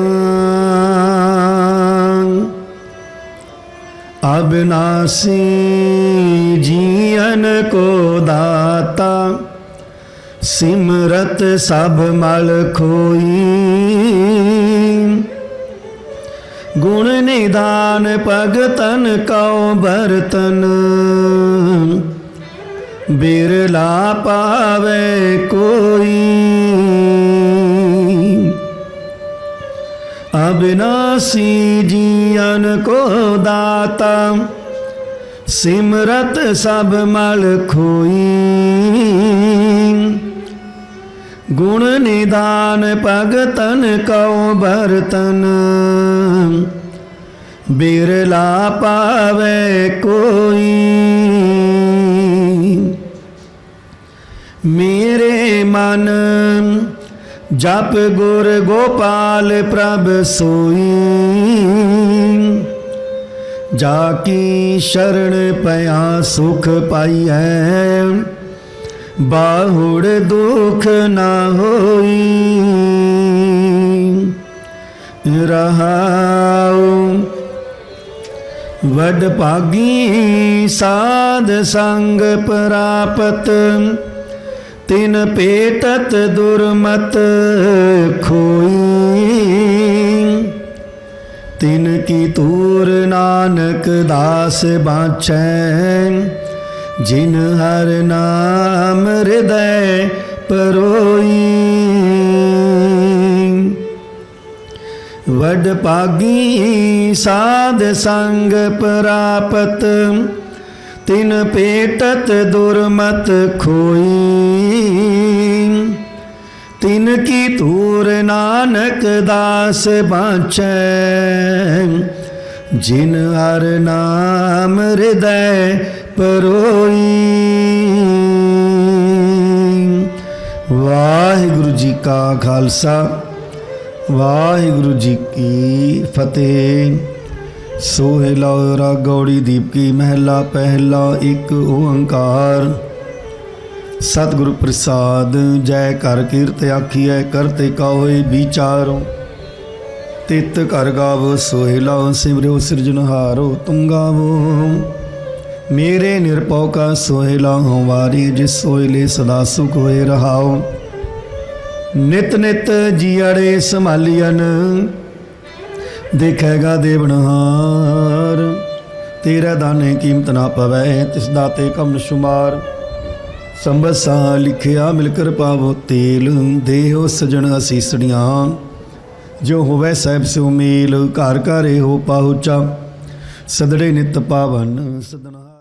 अविनाशी जीवन को दाता, सिमरत सब मल खोई। गुण निधान भगतन कौ बरतन, बिरला पावे कोई। अविनाशी जीवन को दाता, सिमरत सब मल खोई। गुण निधान भगतन कौ बरतन, बिरला पावे कोई। मेरे मन जप गुर गोपाल प्रभ सोई, जाकी शरण पया सुख पाई है, बाहुड़ दुख ना होई। रहाओ वड भागी साध संग प्रापत, तिन पेटत दुर्मत खोई। तिन की तूर नानक दास बाँछै, जिन हर नाम हृदय परोई। वड भागी साध संग प्रापत, तिन पेटत दुर्मत खोई। तिन की तूर नानक दास बाँछै, जिन हर नाम हृदय परोई। वाहिगुरु जी का खालसा, वाहिगुरु जी की फतेह। सोहेला राग गौड़ी दीप की महला पहला एक ओंकार। सतगुरु प्रसाद जय कर कीरत आखिए, करते काहोए विचारो, तित कर गावो सोहेला। सिमरो सिरजनहारो तुम गावो, मेरे निरपौ का सोहेला हो वारी। जिस सोहेले सदा सुख होए रहाओ, नित नित जियड़े संभालियन, देखेगा देवनहार। तेरा दाने कीमत ना पवै, तिस दाते कम शुमार। संबसा लिखिया मिलकर पावो तेल, देहो सजन असीसड़ियाँ, जो होवै साहिब सो मेल। घर घरे हो पाहुचा, सदड़े नित पावन सदना।